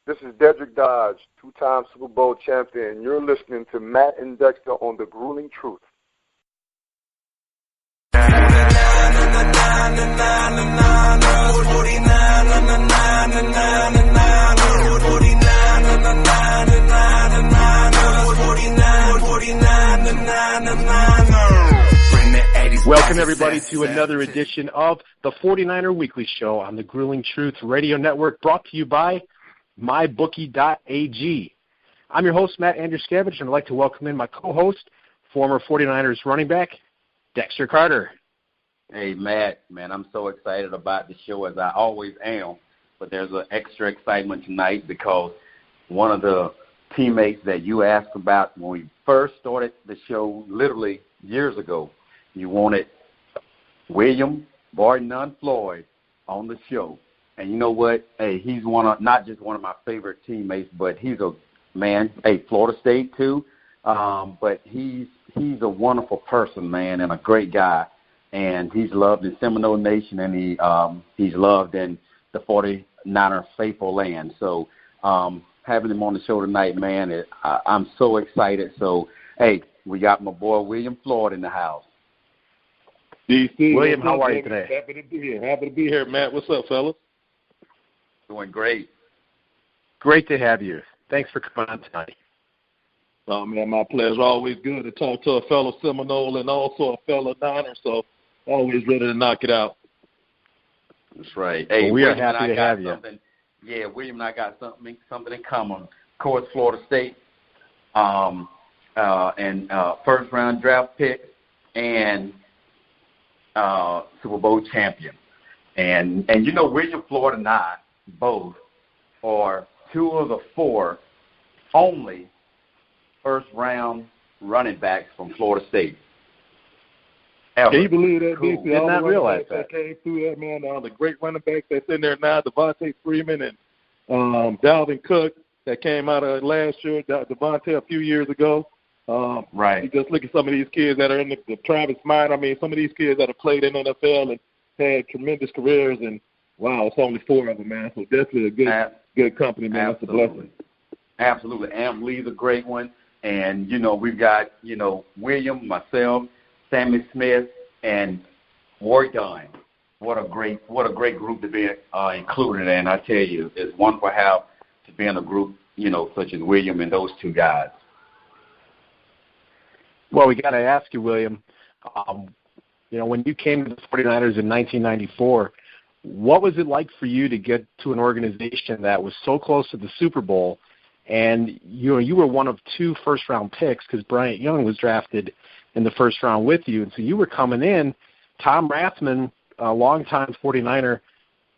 This is Dedrick Dodge, two-time Super Bowl champion, and you're listening to Matt and Dexter on The Grueling Truth. Welcome, everybody, to another edition of the 49er Weekly Show on the Grueling Truth Radio Network, brought to you by MyBookie.ag. I'm your host, Matt Andruscavage, and I'd like to welcome in my co-host, former 49ers running back, Dexter Carter. Hey, Matt, man, I'm so excited about the show, as I always am, but there's an extra excitement tonight because one of the teammates that you asked about when we first started the show literally years ago, you wanted William Boy-Nun Floyd on the show. And you know what? Hey, he's not just one of my favorite teammates, but he's a man. Hey, Florida State too. But he's a wonderful person, man, and a great guy. And he's loved in Seminole Nation, and he's loved in the 49er faithful land. So having him on the show tonight, man, I'm so excited. So, hey, we got my boy William Floyd in the house. DC, William, how are you today? Happy to be here. Happy to be here, Matt. What's up, fellas? Doing great. Great to have you. Thanks for coming on tonight. Oh, man, my pleasure. Always good to talk to a fellow Seminole and also a fellow Niner, so always ready to knock it out. That's right. Hey, well, we are happy to have you. Yeah, William and I got something in common. Of course, Florida State, and first-round draft pick, and Super Bowl champion. And you know, William Floyd and I both are two of the four only first-round running backs from Florida State. Ever. Can you believe that, cool. DC? Did not realize that. Came through that, man. The great running backs that's in there now, Devontae Freeman and Dalvin Cook that came out of last year, Devontae a few years ago. Right. You just look at some of these kids that are in the Travis Mine. I mean, some of these kids that have played in NFL and had tremendous careers, and wow, it's only four of them, man. So definitely a good company, man. Absolutely. That's a blessing. Absolutely. Amp Lee's a great one. And, you know, we've got, you know, William, myself, Sammy Smith, and Ward Dunn. What a great group to be included in. I tell you, it's wonderful to be in a group, you know, such as William and those two guys. Well, we got to ask you, William, you know, when you came to the 49ers in 1994, what was it like for you to get to an organization that was so close to the Super Bowl? And you were one of two first-round picks because Bryant Young was drafted in the first round with you. And so you were coming in. Tom Rathman, a longtime 49er,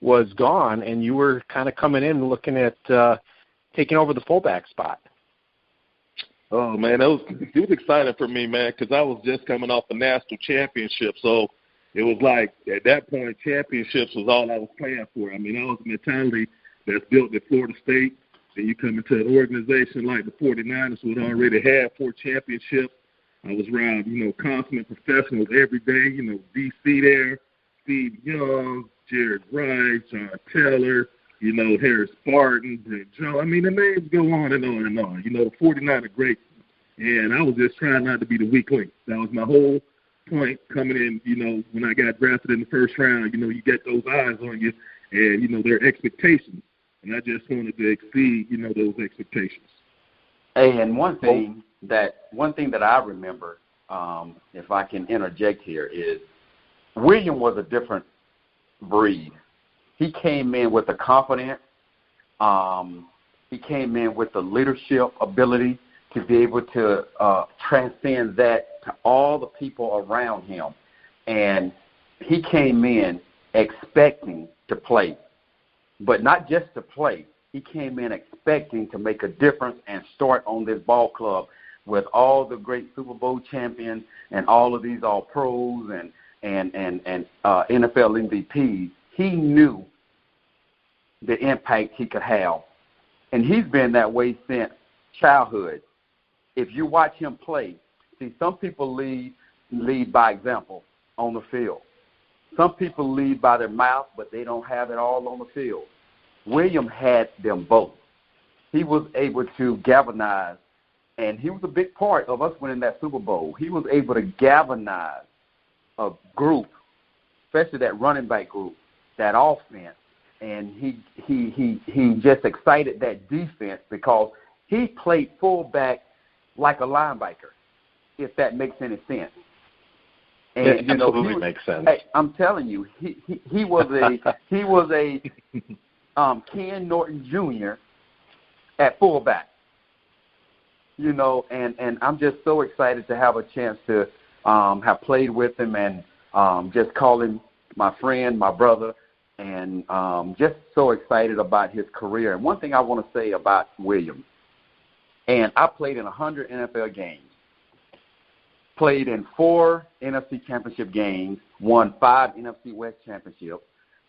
was gone, and you were kind of coming in looking at taking over the fullback spot. Oh, man, it was exciting for me, man, because I was just coming off a national championship. So it was like, at that point, championships was all I was playing for. I mean, I was a mentality that's built at Florida State. Then you come into an organization like the 49ers who had already had 4 championships. I was around, you know, consummate professionals every day. You know, DC there, Steve Young, Jared Rice, John Taylor, you know, Harris Spartan, Brent Jones. I mean, the names go on and on and on. You know, the 49 are great. And I was just trying not to be the weak link. That was my whole point coming in, you know, when I got drafted in the first round. You know, you get those eyes on you and, you know, their expectations. And I just wanted to exceed, you know, those expectations. Hey, and one thing that I remember, if I can interject here, is William was a different breed. He came in with the confidence. He came in with the leadership ability to be able to transcend that to all the people around him. And he came in expecting to play, but not just to play. He came in expecting to make a difference and start on this ball club with all the great Super Bowl champions and all of these all-pros and NFL MVPs. He knew the impact he could have. And he's been that way since childhood. If you watch him play, see, some people lead by example on the field. Some people lead by their mouth, but they don't have it all on the field. William had them both. he was able to galvanize, and he was a big part of us winning that Super Bowl. He was able to galvanize a group, especially that running back group, that offense, and he just excited that defense because he played fullback like a linebacker, if that makes any sense. And it absolutely makes sense. Hey, I'm telling you, he was a Ken Norton Jr. at fullback. And I'm just so excited to have a chance to have played with him and just call him my friend, my brother, and just so excited about his career. And one thing I want to say about William, and I played in 100 NFL games, played in 4 NFC championship games, won 5 NFC West championships,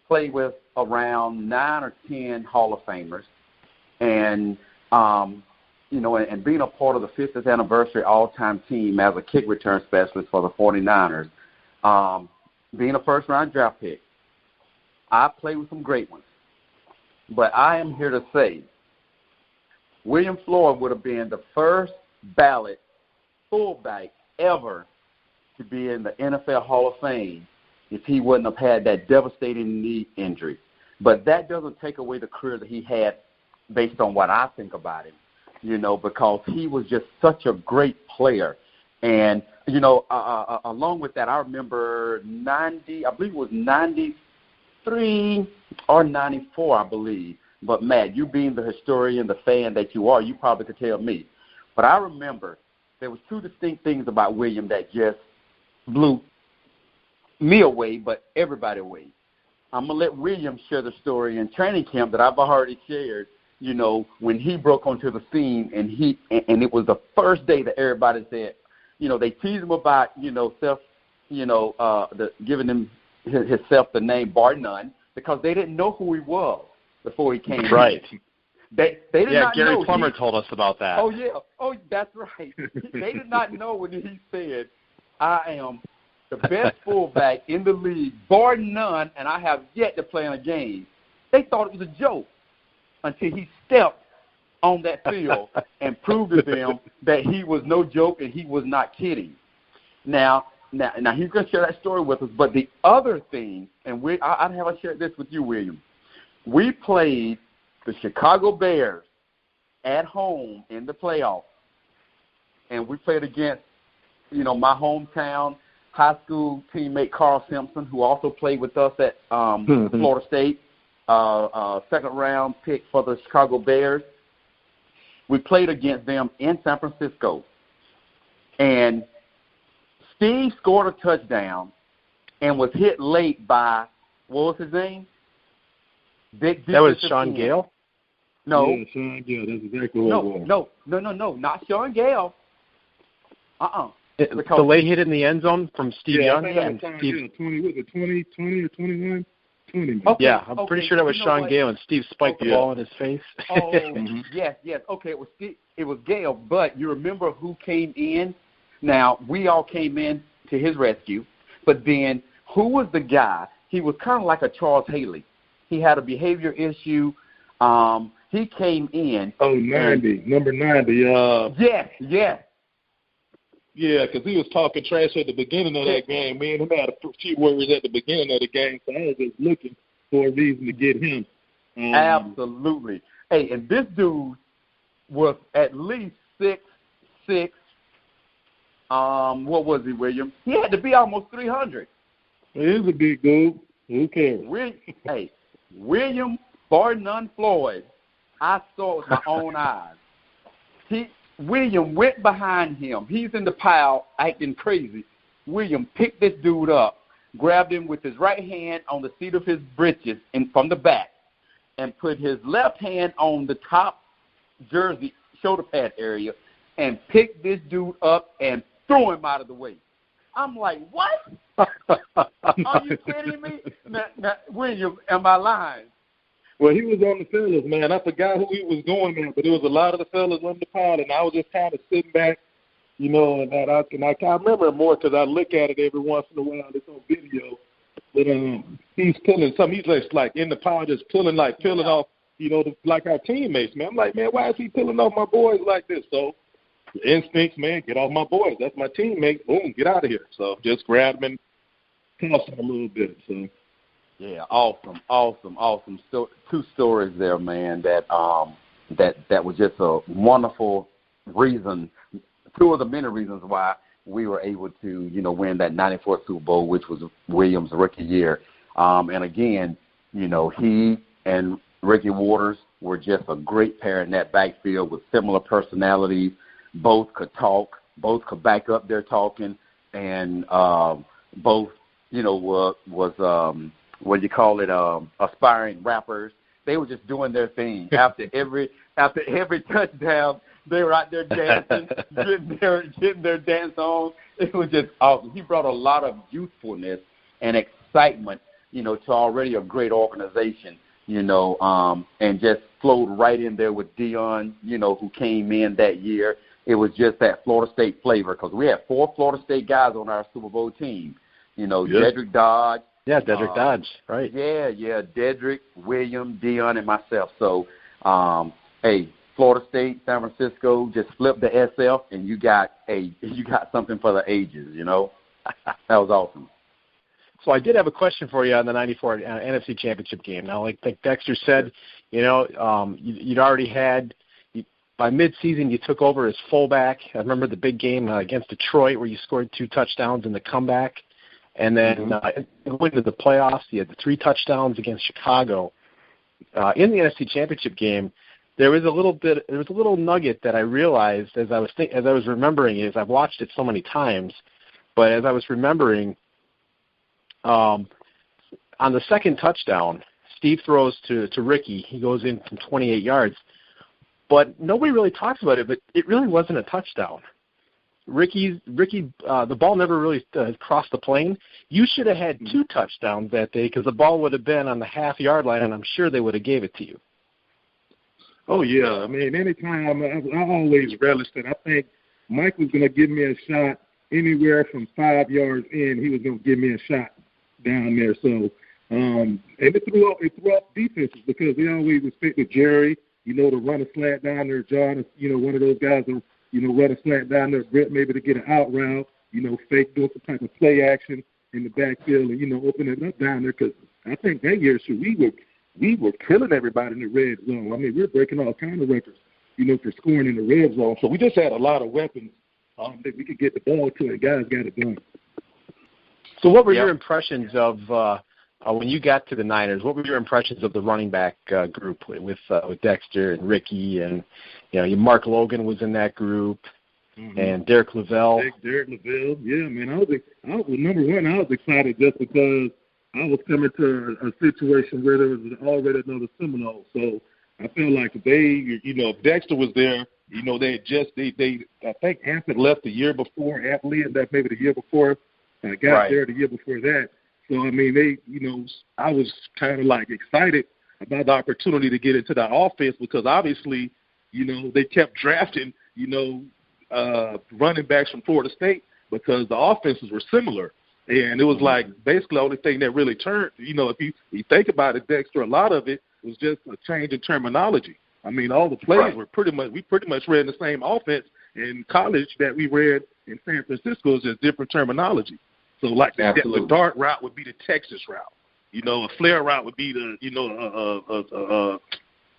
played with around 9 or 10 Hall of Famers, and and being a part of the 50th anniversary all-time team as a kick return specialist for the 49ers, being a first-round draft pick, I played with some great ones. But I am here to say William Floyd would have been the first ballot fullback ever to be in the NFL Hall of Fame if he wouldn't have had that devastating knee injury. But that doesn't take away the career that he had based on what I think about him, because he was just such a great player. And, along with that, I remember I believe it was 93 or 94, I believe. But, Matt, you being the historian, the fan that you are, you probably could tell me. But I remember there was 2 distinct things about William that just blew me away, but everybody away. I'm going to let William share the story in training camp that I've already shared, when he broke onto the scene, and it was the first day that everybody said, they teased him about, giving him himself the name Bar None because they didn't know who he was before he came. Right. They did not Gary know. Plummer told us about that. Oh, yeah. Oh, that's right. They did not know when he said, I am the best fullback in the league, bar none, and I have yet to play in a game. They thought it was a joke until he stepped on that field and proved to them that he was no joke and he was not kidding. Now he's going to share that story with us. But the other thing, and I haven't shared this with you, William. We played the Chicago Bears at home in the playoffs, and we played against, my hometown high school teammate Carl Simpson, who also played with us at Florida State, second-round pick for the Chicago Bears. We played against them in San Francisco, and Steve scored a touchdown and was hit late by, what was his name? That was Sean Gale? No. Yeah, Sean Gale. That's exactly what it was. No, not Sean Gale. The late hit in the end zone from Steve Young? And Steve, 20 or 21? 20. Okay, yeah, I'm pretty sure that was Sean Gale, and Steve spiked the ball in his face. Oh, yes. Okay, it was Gale, but you remember who came in? Now, we all came in to his rescue, but then who was the guy? He was kind of like a Charles Haley. He had a behavior issue. He came in. Oh, 90, number 90. Yes. Yeah, because he was talking trash at the beginning of that game. Me and him had a few words at the beginning of the game, so I was just looking for a reason to get him. Absolutely. Hey, and this dude was at least 6'6". What was he, William? He had to be almost 300. He is a big dude. Who cares? William bar none Floyd, I saw it with my own eyes. William went behind him. He's in the pile acting crazy. William picked this dude up, grabbed him with his right hand on the seat of his breeches and from the back, and put his left hand on the top jersey shoulder pad area and picked this dude up and threw him out of the way. I'm like, what? Are you kidding me? Now, William, am I lying? Well, he was on the fellas, man. I forgot who he was going at, but there was a lot of the fellas on the pile, and I was just kind of sitting back, and I remember it more because I look at it every once in a while. It's on video. But he's pulling something. He's just like in the pile, just peeling off like our teammates, man. I'm like, man, why is he pulling off my boys like this? So instincts, man, get off my boys. That's my teammate. Boom, get out of here. So just grab him and toss him a little bit. So yeah, awesome. So 2 stories there, man. That was just a wonderful reason. 2 of the many reasons why we were able to, win that '94 Super Bowl, which was Williams' rookie year. And again, he and Ricky Waters were just a great pair in that backfield with similar personalities. Both could talk, both could back up their talking, and both, was what you call it, aspiring rappers. They were just doing their thing. After every touchdown, they were out there dancing, getting their dance on. It was just awesome. He brought a lot of youthfulness and excitement, to already a great organization, and just flowed right in there with Dion, who came in that year. It was just that Florida State flavor because we had 4 Florida State guys on our Super Bowl team. Dedrick Dodge. Yeah, Dedrick Dodge, right. Yeah, Dedrick, William, Dion, and myself. So, Florida State, San Francisco, just flip the SF, and you got something for the ages, That was awesome. So I did have a question for you on the '94 NFC Championship game. Now, like Dexter said, you'd already had by midseason you took over as fullback. I remember the big game against Detroit where you scored 2 touchdowns in the comeback, and then going to the playoffs, you had the 3 touchdowns against Chicago. In the NFC Championship game, there was a little nugget that I realized as I was remembering it. I've watched it so many times, but as I was remembering. On the second touchdown, Steve throws to Ricky. He goes in from 28 yards. But nobody really talks about it, but it really wasn't a touchdown. Ricky, the ball never really crossed the plane. You should have had 2 touchdowns that day because the ball would have been on the half-yard line, and I'm sure they would have gave it to you. Oh, yeah. I mean, anytime I always relished it. I think Mike was going to give me a shot anywhere from 5 yards in. He was going to give me a shot down there. So, and it threw off defenses because they always expected Jerry, to run a slant down there. John is, one of those guys that, run a slant down there. Brett maybe to get an out route, fake doing some type of play action in the backfield and, open it up down there because I think that year, we were killing everybody in the red zone. I mean, we were breaking all kinds of records, for scoring in the red zone. So we just had a lot of weapons that we could get the ball to, and guys got it done. So what were your impressions of when you got to the Niners? What were your impressions of the running back group with Dexter and Ricky and Mark Logan was in that group and Derek Lavelle? Derek Lavelle, yeah, man. I was number one. I was excited just because I was coming to a situation where there was already another Seminole. So I felt like if Dexter was there, I think Anthony left the year before. Anthony left maybe the year before. I got there the year before that. So, I mean, I was kind of like excited about the opportunity to get into that offense because obviously, they kept drafting, running backs from Florida State because the offenses were similar. And it was like basically the only thing that really turned, if you think about it, Dexter, a lot of it was just a change in terminology. I mean, all the plays were pretty much ran the same offense in college that we read in San Francisco is just different terminology. So, like the dart route would be the Texas route. A flare route would be the,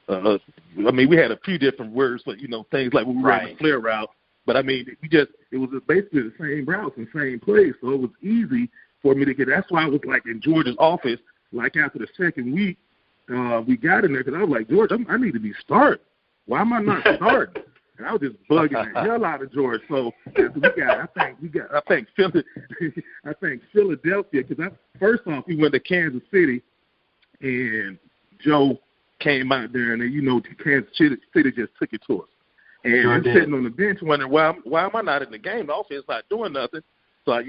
I mean, we had a few different words, but, things like when we ran the flare route. But, I mean, it was basically the same routes and same plays. So it was easy for me to get. That's why I was, like, in George's office, like after the second week, we got in there because I was like, George, I need to be starting. Why am I not starting? And I was just bugging the hell out of George. So I think Philadelphia, because first off, we went to Kansas City, and Joe came out there, and Kansas City just took it to us. And I'm sitting on the bench wondering why am I not in the game? The offense not doing nothing. So I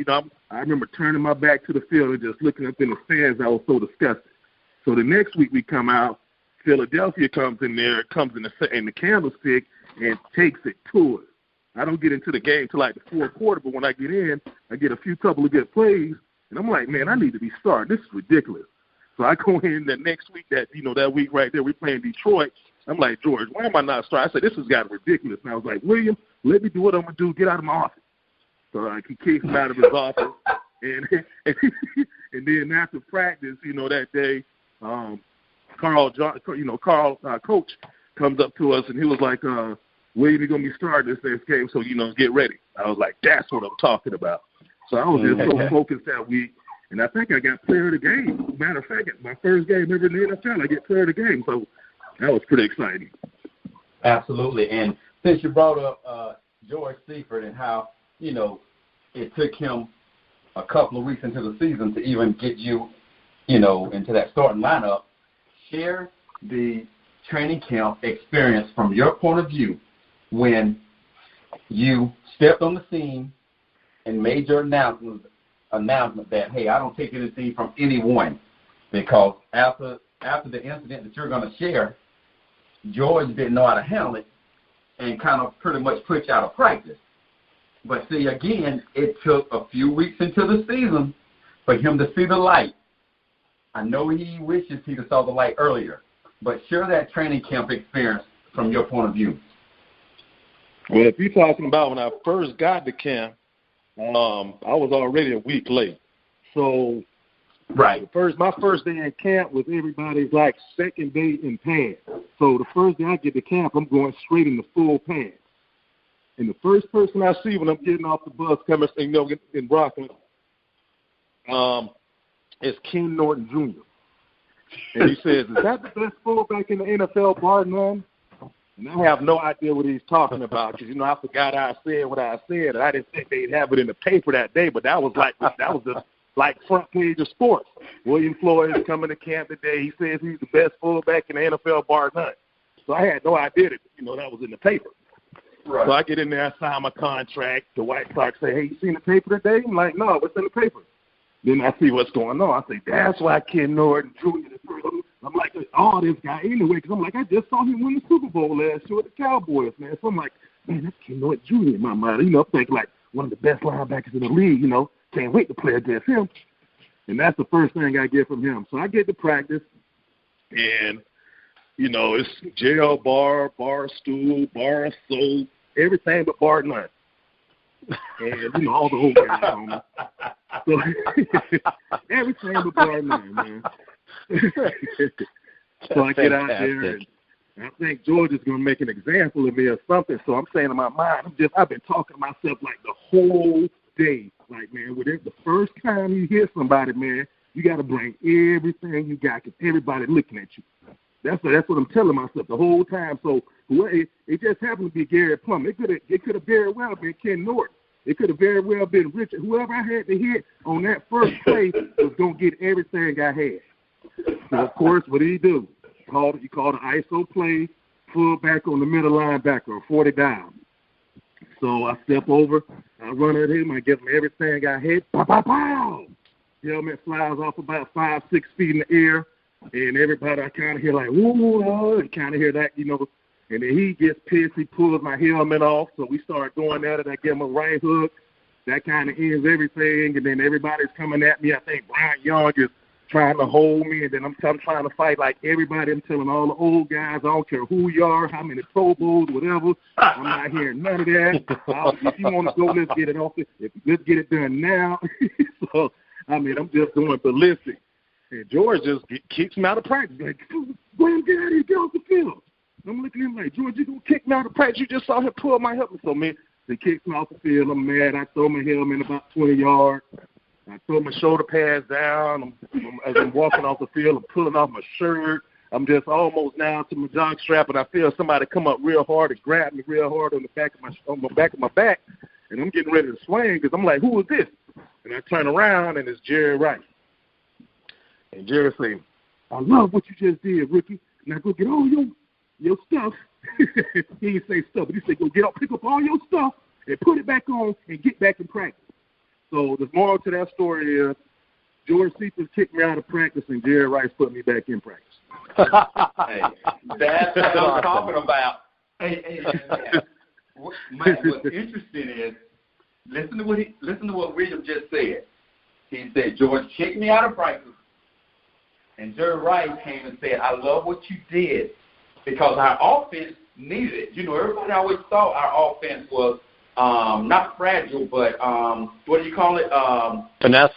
remember turning my back to the field and just looking up in the stands. I was so disgusted. So the next week we come out, Philadelphia comes in there, comes in the candlestick, and takes it to us. I don't get into the game till like the fourth quarter, but when I get in, I get a couple of good plays, and I'm like, man, I need to be starting. This is ridiculous. So I go in the next week, that week right there, we playing Detroit. I'm like, George, why am I not starting? I said, this has got ridiculous. And I was like, William, let me do what I'm going to do. Get out of my office. So he kicks him out of his office. And then after practice, that day, coach comes up to us, and he was like, William, you're going to be starting this next game, so, get ready. I was like, that's what I'm talking about. So I was just so focused that week. And I think I got player of the game. Matter of fact, my first game ever in the NFL, I get player of the game. So that was pretty exciting. Absolutely. And since you brought up George Seifert and how, it took him a couple of weeks into the season to even get you, into that starting lineup, share the training camp experience from your point of view when you stepped on the scene and made your announcement that, hey, I don't take anything from anyone, because after the incident that you're going to share, George didn't know how to handle it and kind of pretty much put you out of practice. But see, again, it took a few weeks into the season for him to see the light. I know he wishes he saw the light earlier, but share that training camp experience from your point of view. Well, if you're talking about when I first got to camp, I was already a week late. So right, my first day in camp was everybody's like second day in pads. So the first day I get to camp, I'm going straight into full pads. And the first person I see when I'm getting off the bus coming, in Rockland, is Ken Norton Jr. And he says, is that the best fullback in the NFL, bar none? And I have no idea what he's talking about because, I forgot I said what I said. And I didn't think they'd have it in the paper that day, but that was the front page of sports. William Floyd is coming to camp today. He says he's the best fullback in the NFL, bar none. So I had no idea that, that was in the paper. Right. So I get in there, I sign my contract. The White Sox say, hey, you seen the paper today? I'm like, no, what's in the paper? Then I see what's going on. I say, that's why Ken Norton Jr. I'm like, oh, this guy anyway, because I'm like, I just saw him win the Super Bowl last year with the Cowboys, man. So I'm like, man, that's Ken Norton Jr. in my mind. I'm thinking like one of the best linebackers in the league, can't wait to play against him. And that's the first thing I get from him. So I get to practice, and, it's jail, bar stool, bar soap, everything but bar none. And, all the old guys on me. So everything but bar none, man. So I get out there, and I think George is going to make an example of me or something. So I'm saying in my mind, I've been talking to myself like the whole day. Like, man, whatever the first time you hear somebody, man, you got to bring everything you got because everybody's looking at you. That's what I'm telling myself the whole time. So it just happened to be Gary Plum. It could have very well been Ken Norton. It could have very well been Richard. Whoever I had to hit on that first play was going to get everything I had. So, of course, what did he do? He called an ISO play, full back on the middle linebacker, 40 down. So I step over, I run at him, I give him everything I had. Pow, pow, pow! Helmet flies off about 5-6 feet in the air, and everybody I kind of hear like, whoa, and kind of hear that, And then he gets pissed, he pulls my helmet off, so we start going at it. I give him a right hook. That kind of ends everything, and then everybody's coming at me. I think Brian Young is trying to hold me, and then I'm trying to fight like everybody. I'm telling all the old guys, I don't care who you are, how many Pro Bowls, whatever. I'm not hearing none of that. If you want to go, let's get it off. Let's get it done now. So, I'm just going ballistic. And George just kicks me out of practice. Like, go ahead, get out of here, get off the field. I'm looking at him like, George, you going to kick me out of practice? You just saw him pull my helmet. So, man, he kicks me off the field. I'm mad. I throw my helmet about 20 yards. I throw my shoulder pads down. As I'm walking off the field, I'm pulling off my shirt. I'm just almost down to my jock strap, and I feel somebody come up real hard and grab me real hard on the back of my back, and I'm getting ready to swing because I'm like, who is this? And I turn around, and it's Jerry Rice. And Jerry says, I love what you just did, rookie. Now go get all your stuff. He didn't say stuff, but he said, pick up all your stuff and put it back on and get back in practice. So the moral to that story is George Seifert kicked me out of practice and Jerry Rice put me back in practice. Hey, that's what I'm talking about. Hey, Mike, what's interesting is listen to what William just said. He said George kicked me out of practice And Jerry Rice came and said, I love what you did because our offense needed it. You know, everybody always thought our offense was not fragile, but what do you call it? Finesse.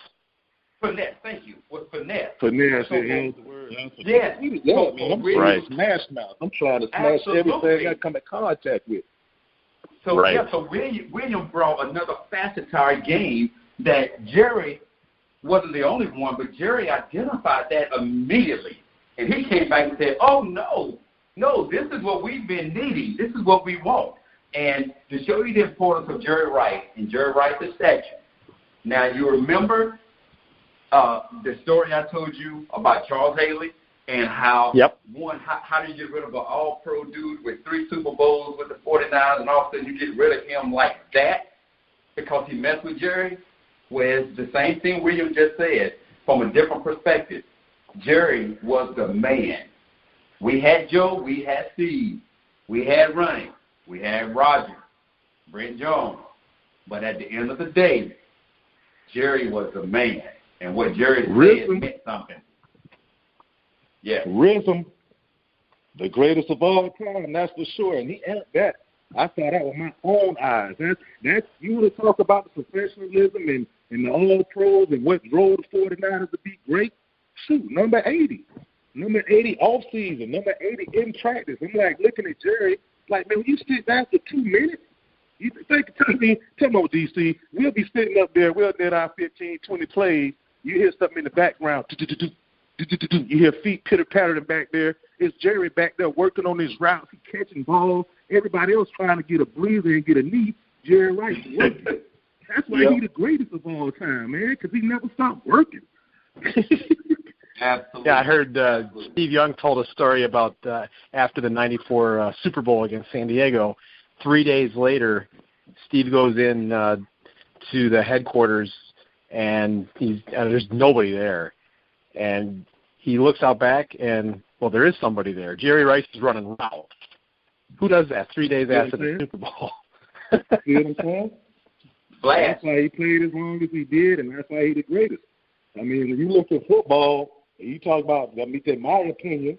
Finesse, thank you. Was finesse. Finesse, so, yeah, the word. Yes. Yeah, man, I'm right. smash mouth. I'm trying to smash everything I come in contact with. So, right. yeah, so William brought another facet to our game that Jerry wasn't the only one, but Jerry identified that immediately. And he came back and said, oh, no, this is what we've been needing. This is what we want. And to show you the importance of Jerry Rice and Jerry Rice's statue. Now, you remember the story I told you about Charles Haley and how, how do you get rid of an all-pro dude with 3 Super Bowls with the 49ers and all of a sudden you get rid of him like that because he messed with Jerry? Well, it's the same thing William just said from a different perspective. Jerry was the man. We had Joe, we had Steve, we had Ronnie, we had Roger, Brent Jones. But at the end of the day, Jerry was the man. And what Jerry said meant something. Yeah. Rhythm, the greatest of all time, that's for sure. And he had that. I saw that with my own eyes. That's you want to talk about the professionalism and the all pros and what drove the 49ers to be great. Shoot, number 80. Number 80 off season, number 80 in practice. I'm like looking at Jerry, like, man, when you sit down for 2 minutes, you think, tell me, DC, we'll be sitting up there, we'll net our 15, 20 plays. You hear something in the background. You hear feet pitter-pattering back there. It's Jerry back there working on his routes. He catching balls. Everybody else trying to get a breather and get a knee. Jerry Rice working. That's why he's the greatest of all time, man, because he never stopped working. Absolutely. Yeah, I heard Steve Young told a story about after the '94 Super Bowl against San Diego. 3 days later, Steve goes in to the headquarters, and there's nobody there. And he looks out back, and, well, there is somebody there. Jerry Rice is running route. Who does that 3 days after the Super Bowl? See what I'm saying? That's why he played as long as he did, and that's why he's the greatest. I mean, when you look at football, you talk about, in my opinion,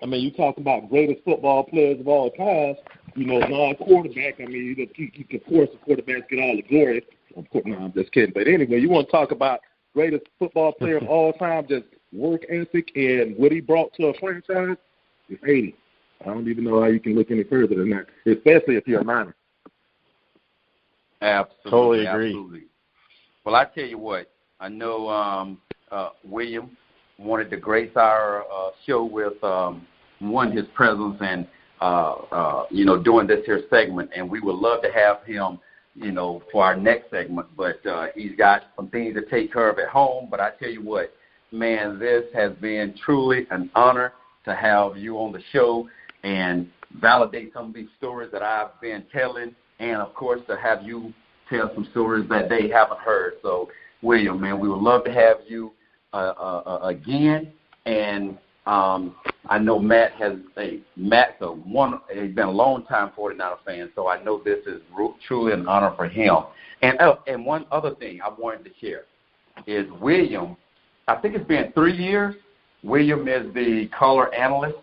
I mean, you talk about greatest football players of all time, you know, non-quarterback. I mean, of course, the quarterbacks get all the glory. Of course, no, I'm just kidding. But anyway, you want to talk about greatest football player of all time, just work ethic and what he brought to a franchise, it's 80. I don't even know how you can look any further than that, especially if you're a Niner. Absolutely. Totally agree. Absolutely. Well, I tell you what, I know William wanted to grace our show with, his presence and, doing this here segment, and we would love to have him, for our next segment, but he's got some things to take care of at home. But I tell you what, man, this has been truly an honor to have you on the show and validate some of these stories that I've been telling, and, of course, to have you tell some stories that they haven't heard. So, William, man, we would love to have you again. And I know Matt he's been a long-time 49er fan, so I know this is truly an honor for him. And one other thing I wanted to share is William, I think it's been 3 years, William is the color analyst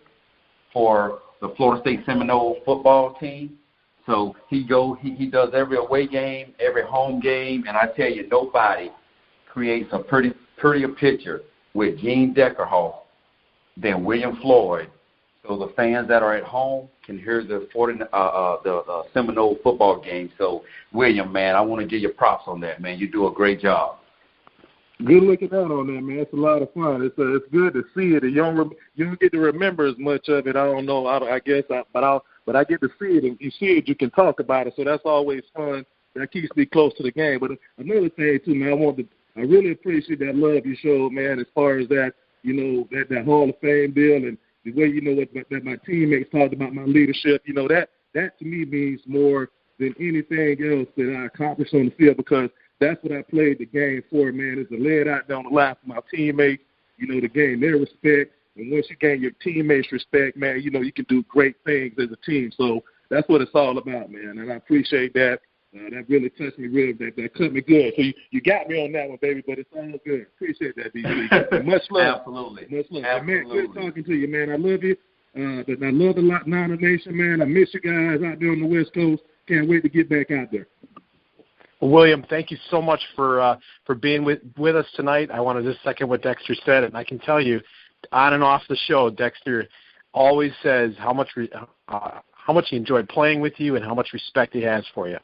for the Florida State Seminole football team. So he does every away game, every home game, and I tell you, nobody creates a prettier picture with Gene Deckerhoff than William Floyd. So the fans that are at home can hear the Seminole football game. So, William, man, I want to give you props on that, man. You do a great job. Good looking out on that, man. It's a lot of fun. It's good to see it. You don't get to remember as much of it. I don't know. But I get to see it, and you see it, you can talk about it. So that's always fun. That keeps me close to the game. But another thing too, man, I really appreciate that love you showed, man, as far as that, that Hall of Fame deal and the way, that my teammates talked about my leadership. That to me means more than anything else that I accomplished on the field, because that's what I played the game for, man, is to lay it out down the line for my teammates, to gain their respect. And once you gain your teammates' respect, man, you can do great things as a team. So that's what it's all about, man. And I appreciate that. That really touched me real. That cut me good. So you got me on that one, baby, but it's all good. Appreciate that, DC. Much love. Absolutely. Much love. Absolutely. Man, good talking to you, man. I love you. I love the Niner Nation, man. I miss you guys out there on the West Coast. Can't wait to get back out there. Well, William, thank you so much for being with us tonight. I want to just second what Dexter said, and I can tell you, on and off the show, Dexter always says how much he enjoyed playing with you and how much respect he has for you.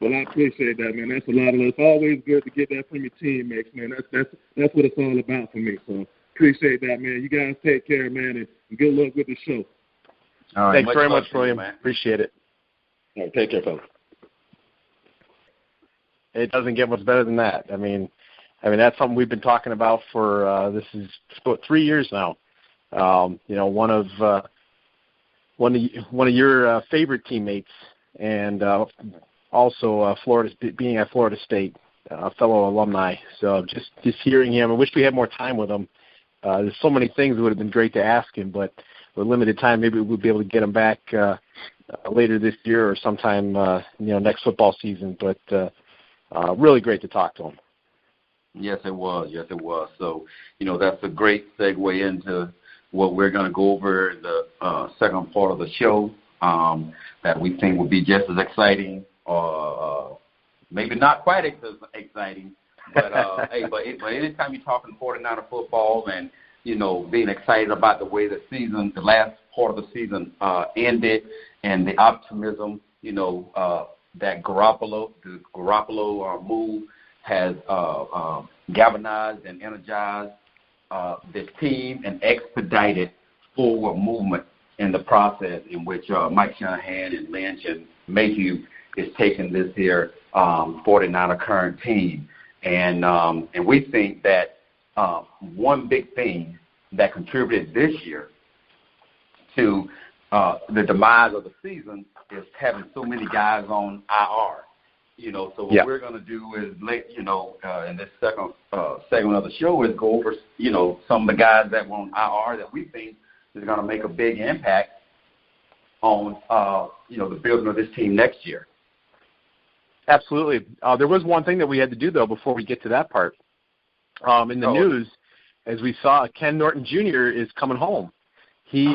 Well, I appreciate that, man. That's a lot of. It's always good to get that from your teammates, man. That's what it's all about for me. So appreciate that, man. You guys take care, man, and good luck with the show. All right. Thanks very much, William. Appreciate it. All right, take care, fellas. It doesn't get much better than that. I mean, that's something we've been talking about for this is about 3 years now. One of your favorite teammates, and also being at Florida State, fellow alumni. So just hearing him, I wish we had more time with him. There's so many things that would have been great to ask him, but with limited time, maybe we'll be able to get him back later this year or sometime next football season. But really great to talk to him. Yes, it was. So, that's a great segue into what we're going to go over in the second part of the show that we think will be just as exciting, or maybe not quite as exciting. But, but anytime you're talking 49er football and, being excited about the way the last part of the season ended and the optimism, that Garoppolo move has galvanized and energized this team and expedited forward movement in the process in which Mike Shanahan and Lynch and Mayhew is taking this here 49er current team. And we think that one big thing that contributed this year to the demise of the season is having so many guys on IR. So what we're going to do is, in this second segment of the show is go over, some of the guys that were on IR that we think is going to make a big impact on, the building of this team next year. Absolutely. There was one thing that we had to do, though, before we get to that part. In the news, as we saw, Ken Norton Jr. is coming home. He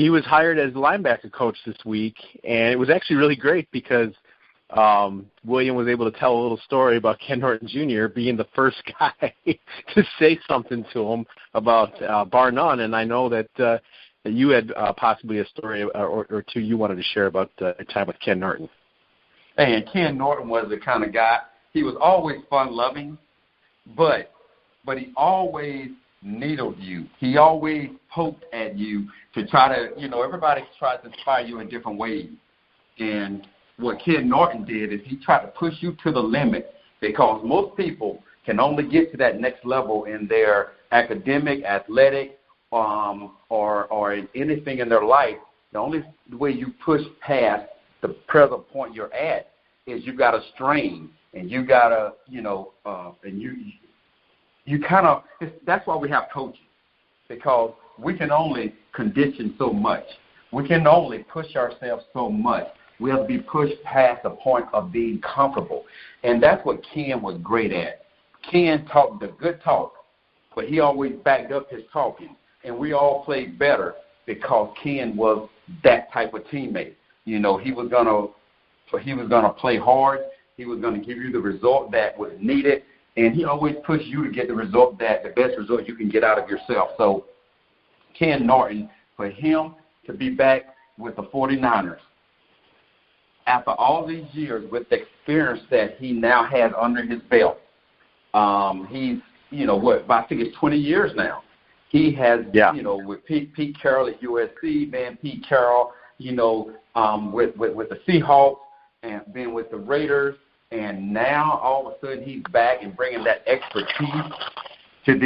was hired as the linebacker coach this week, and it was actually really great because William was able to tell a little story about Ken Norton Jr. being the first guy to say something to him about bar none, and I know that you had possibly a story or two you wanted to share about the time with Ken Norton. And Ken Norton was the kind of guy, he was always fun-loving, but he always needled you. He always poked at you to try to, everybody tries to inspire you in different ways. And what Ken Norton did is he tried to push you to the limit, because most people can only get to that next level in their academic, athletic, or in anything in their life. The only way you push past the present point you're at is you got to strain, and you got to, and you kind of, that's why we have coaches, because we can only condition so much. We can only push ourselves so much. We have to be pushed past the point of being comfortable. And that's what Ken was great at. Ken talked the good talk, but he always backed up his talking. And we all played better because Ken was that type of teammate. He was gonna play hard. He was gonna give you the result that was needed, and he always pushed you to get the best result you can get out of yourself. So Ken Norton, for him to be back with the 49ers after all these years with the experience that he now has under his belt, he's, I think it's 20 years now. He has, with Pete Carroll at USC, Pete Carroll, with the Seahawks and being with the Raiders, and now all of a sudden he's back and bringing that expertise to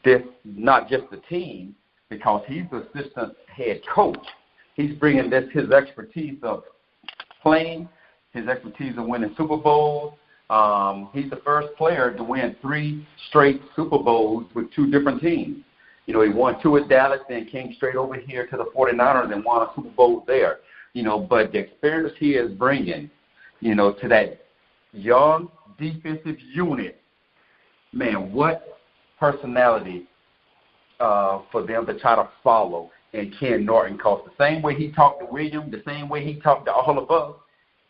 this, not just the team, because he's the assistant head coach. He's bringing his expertise of playing, his expertise of winning Super Bowls. He's the first player to win 3 straight Super Bowls with 2 different teams. He won 2 at Dallas, then came straight over here to the 49ers and won a Super Bowl there. but the experience he is bringing, to that young defensive unit, man, what personality for them to try to follow in Ken Norton. Because the same way he talked to William, the same way he talked to all of us,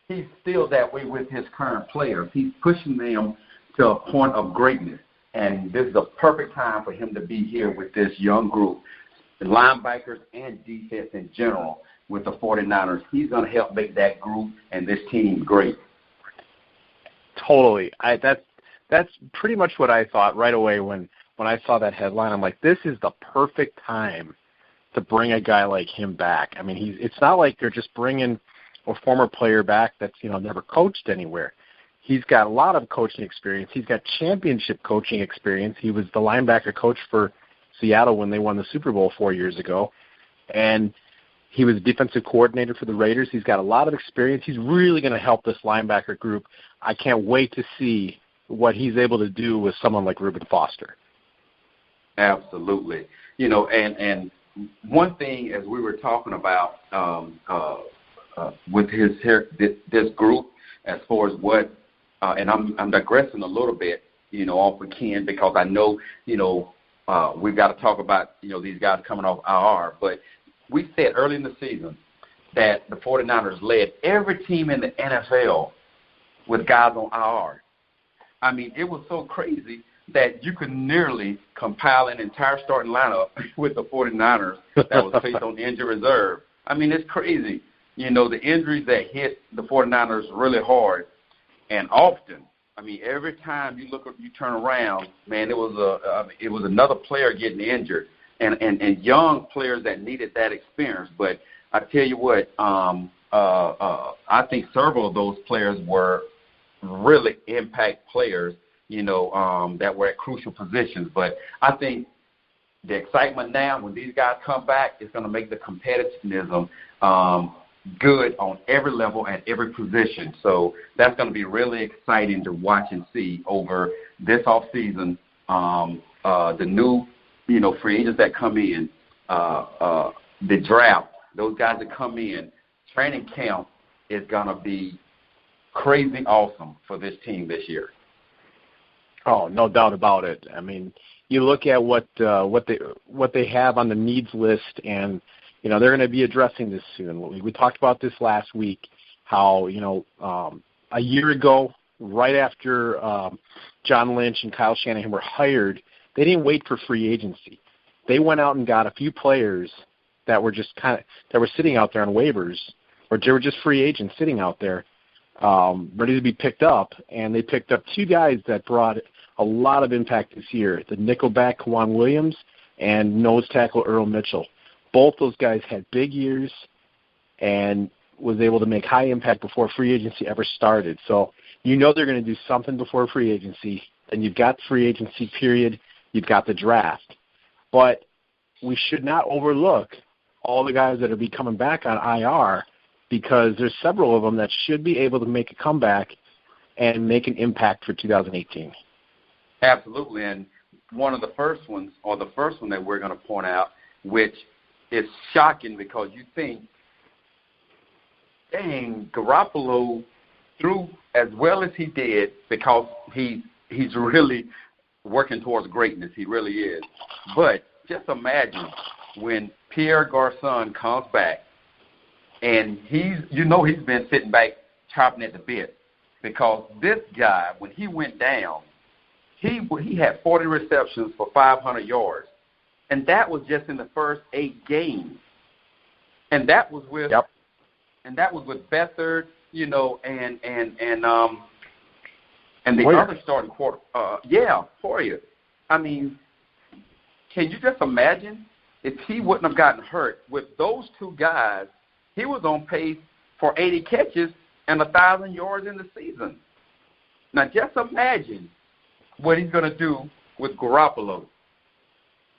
he's still that way with his current players. He's pushing them to a point of greatness. And this is a perfect time for him to be here with this young group, the linebackers and defense in general with the 49ers. He's going to help make that group and this team great. Totally. That's pretty much what I thought right away when I saw that headline. I'm like, this is the perfect time to bring a guy like him back. I mean, it's not like they're just bringing a former player back that's, never coached anywhere. He's got a lot of coaching experience. He's got championship coaching experience. He was the linebacker coach for Seattle when they won the Super Bowl 4 years ago. And he was defensive coordinator for the Raiders. He's got a lot of experience. He's really going to help this linebacker group. I can't wait to see what he's able to do with someone like Reuben Foster. Absolutely. And one thing, as we were talking about with this group, as far as what, and I'm digressing a little bit, off of Ken, because I know, we've got to talk about, these guys coming off IR. But we said early in the season that the 49ers led every team in the NFL with guys on IR. I mean, it was so crazy that you could nearly compile an entire starting lineup with the 49ers that was placed on injury reserve. I mean, it's crazy. The injuries that hit the 49ers really hard and often. I mean, every time you turn around, man, it was another player getting injured and young players that needed that experience. But I tell you what, I think several of those players were really impact players, that were at crucial positions. But I think the excitement now, when these guys come back, is going to make the competitiveness good on every level and every position. So that's going to be really exciting to watch and see over this offseason. The new, free agents that come in, the draft, those guys that come in, training camp is going to be crazy awesome for this team this year. Oh, no doubt about it. I mean, you look at what they have on the needs list, and they're going to be addressing this soon. We talked about this last week, how a year ago, right after John Lynch and Kyle Shanahan were hired, they didn't wait for free agency. They went out and got a few players that were just that were sitting out there on waivers, or they were just free agents sitting out there, ready to be picked up. And they picked up two guys that brought a lot of impact this year: the nickelback Kwan Williams and nose tackle Earl Mitchell. Both those guys had big years and was able to make high impact before free agency ever started. So they're going to do something before free agency. Then you've got free agency period. You've got the draft. But we should not overlook all the guys that will be coming back on IR, because there's several of them that should be able to make a comeback and make an impact for 2018. Absolutely. And one of the first ones, or the first one that we're going to point out, which is shocking because you think, dang, Garoppolo threw as well as he did because he's really working towards greatness. He really is. But just imagine when Pierre Garçon comes back, and he's been sitting back chopping at the bit, because this guy, when he went down, he had 40 receptions for 500 yards. And that was just in the first 8 games. And that was with Beathard, and the Poyer. other starting quarter. Poyer. I mean, can you just imagine if he wouldn't have gotten hurt with those two guys? He was on pace for 80 catches and 1,000 yards in the season. Now, just imagine what he's going to do with Garoppolo.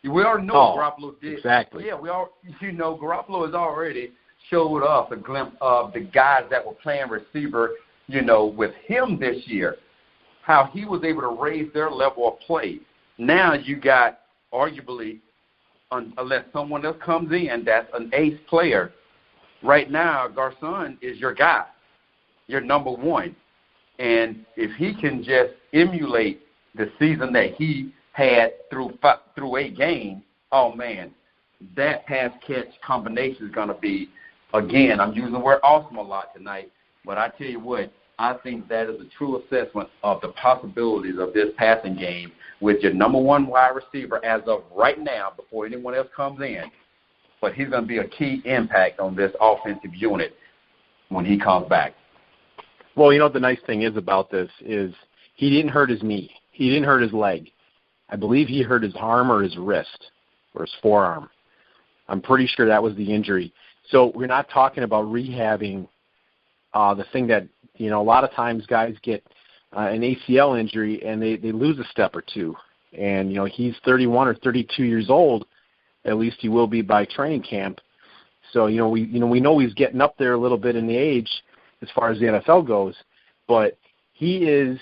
We already know what Garoppolo did. Exactly. Yeah, Garoppolo has already showed us a glimpse of the guys that were playing receiver, with him this year, how he was able to raise their level of play. Now you got, arguably, unless someone else comes in that's an ace player, right now, Garcon is your guy, your number one. And if he can just emulate the season that he had through 8 games, oh, man, that pass-catch combination is going to be, again, I'm using the word awesome a lot tonight, but I tell you what, I think that is a true assessment of the possibilities of this passing game with your number one wide receiver as of right now before anyone else comes in. But he's going to be a key impact on this offensive unit when he comes back. Well, you know what the nice thing is about this is he didn't hurt his knee. He didn't hurt his leg. I believe he hurt his arm or his wrist or his forearm. I'm pretty sure that was the injury. So we're not talking about rehabbing the thing that, you know, a lot of times guys get an ACL injury and they lose a step or two. And, you know, he's 31 or 32 years old. At least he will be by training camp. So, we know he's getting up there a little bit in the age as far as the NFL goes, but he'll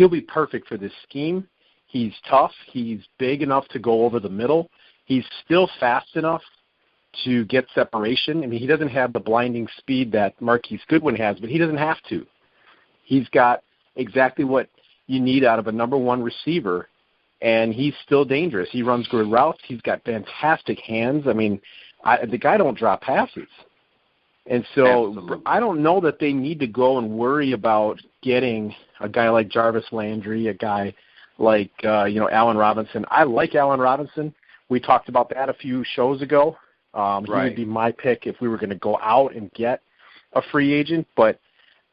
be perfect for this scheme. He's tough. He's big enough to go over the middle. He's still fast enough to get separation. I mean, he doesn't have the blinding speed that Marquise Goodwin has, but he doesn't have to. He's got exactly what you need out of a number one receiver, and he's still dangerous. He runs good routes. He's got fantastic hands. I mean, the guy don't drop passes. And so Absolutely. I don't know that they need to go and worry about getting a guy like Jarvis Landry, a guy like, Allen Robinson. I like Allen Robinson. We talked about that a few shows ago. He would be my pick if we were going to go out and get a free agent. But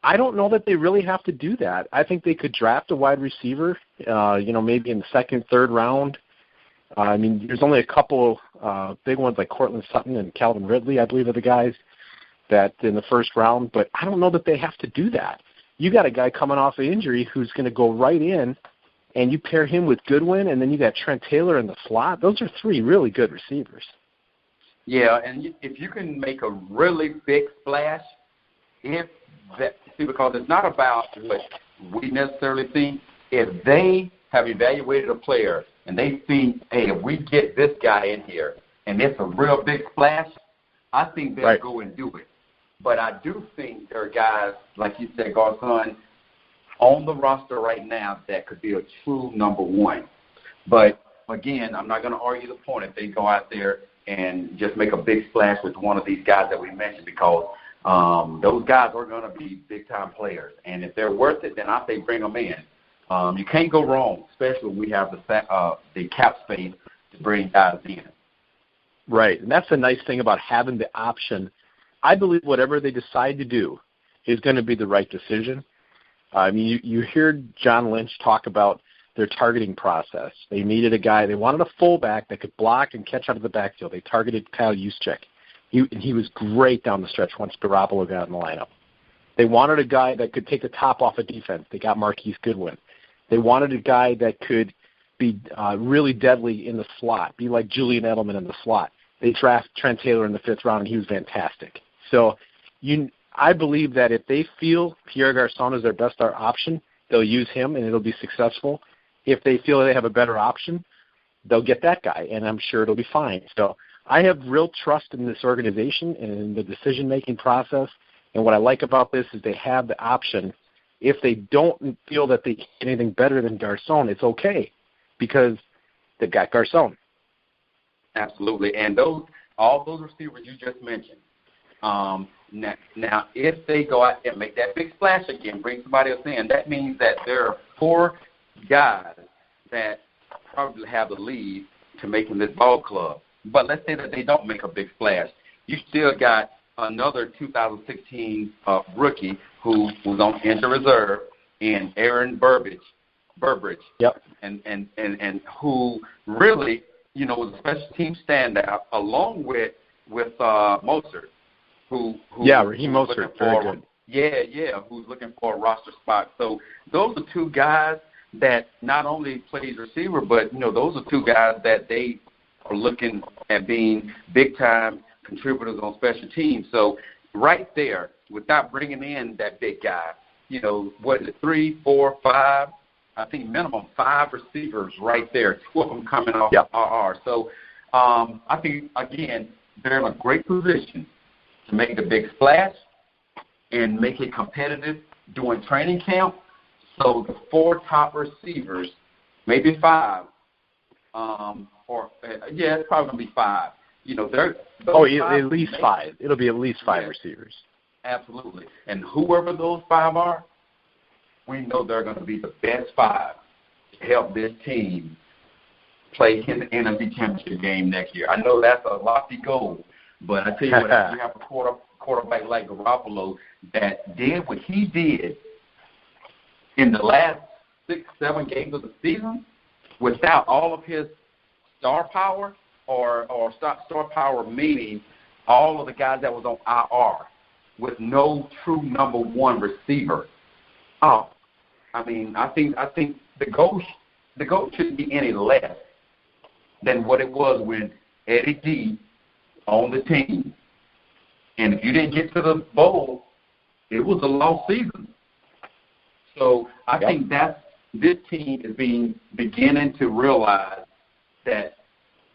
I don't know that they really have to do that. I think they could draft a wide receiver, maybe in the second, third round. I mean, there's only a couple big ones like Cortland Sutton and Calvin Ridley, I believe, are the guys that in the first round. But I don't know that they have to do that. You got a guy coming off an injury who's going to go right in, and you pair him with Goodwin, and then you got Trent Taylor in the slot. Those are 3 really good receivers. Yeah, and if you can make a really big splash, because it's not about what we necessarily think. If they have evaluated a player and they think, hey, if we get this guy in here and it's a real big splash, I think they'll go and do it. But I do think there are guys, like you said, Garcon, on the roster right now that could be a true number one. But, again, I'm not going to argue the point if they go out there and just make a big splash with one of these guys that we mentioned, because those guys are going to be big-time players. And if they're worth it, then I say bring them in. You can't go wrong, especially when we have the cap space to bring guys in. Right, and that's the nice thing about having the option. I believe whatever they decide to do is going to be the right decision. I mean, you hear John Lynch talk about their targeting process. They needed a guy. They wanted a fullback that could block and catch out of the backfield. They targeted Kyle Juszczyk. He was great down the stretch once Garoppolo got in the lineup. They wanted a guy that could take the top off of defense. They got Marquise Goodwin. They wanted a guy that could be really deadly in the slot, be like Julian Edelman in the slot. They drafted Trent Taylor in the 5th round, and he was fantastic. So I believe that if they feel Pierre Garcon is their best option, they'll use him, and it'll be successful. If they feel they have a better option, they'll get that guy, and I'm sure it'll be fine. So I have real trust in this organization and in the decision-making process, and what I like about this is they have the option. If they don't feel that they get anything better than Garcon, it's okay, because they've got Garcon. Absolutely. And all those receivers you just mentioned, now if they go out and make that big splash again, bring somebody else in, that means that there are 4 guys that probably have the lead to making this ball club. But let's say that they don't make a big splash. You still got another 2016 rookie who was on injured reserve, and Aaron Burbridge. Yep. And who really, was a special team standout, along with Mostert, Raheem Mostert, very good. Yeah, who's looking for a roster spot. So those are 2 guys that not only plays receiver, but those are 2 guys that they are looking at being big-time contributors on special teams. So right there, without bringing in that big guy, 3, 4, 5, I think minimum 5 receivers right there, 2 of them coming off RR. So I think, again, they're in a great position to make the big splash and make it competitive during training camp. So the 4 top receivers, maybe 5, it's probably going to be 5. They're at least 5. It'll be at least 5 receivers. Absolutely. And whoever those 5 are, we know they're going to be the best 5 to help this team play in the NFC Championship game next year. I know that's a lofty goal, but I tell you what, if you have a quarterback like Garoppolo that did what he did in the last 6-7 games of the season without all of his star power, or star power meaning all of the guys that was on IR with no true number 1 receiver. I think the goal shouldn't be any less than what it was when Eddie D owned the team. And if you didn't get to the bowl, it was a lost season. So I think this team is beginning to realize that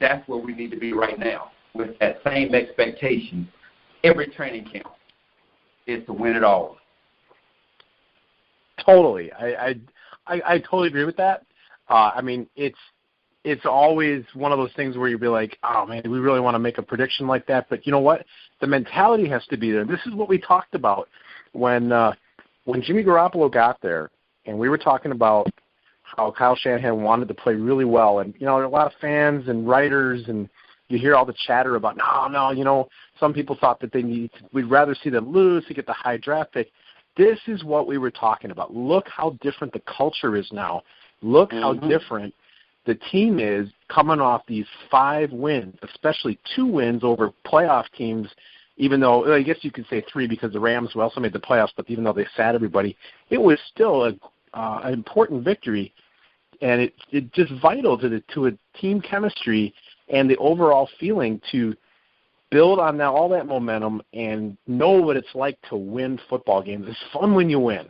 that's where we need to be right now, with that same expectation. Every training camp is to win it all. Totally. I totally agree with that. It's always one of those things where you'll be like, oh, man, do we really want to make a prediction like that? But you know what? The mentality has to be there. This is what we talked about when Jimmy Garoppolo got there, and we were talking about how Kyle Shanahan wanted to play really well. And, there are a lot of fans and writers, and you hear all the chatter about, no, some people thought that we'd rather see them lose to get the high draft pick. This is what we were talking about. Look how different the culture is now. Look how different the team is coming off these 5 wins, especially 2 wins over playoff teams, even though I guess you could say 3 because the Rams also made the playoffs, but even though they sat everybody, it was still an important victory, and it's just vital to a team chemistry and the overall feeling to build on all that momentum and know what it's like to win football games. It's fun when you win.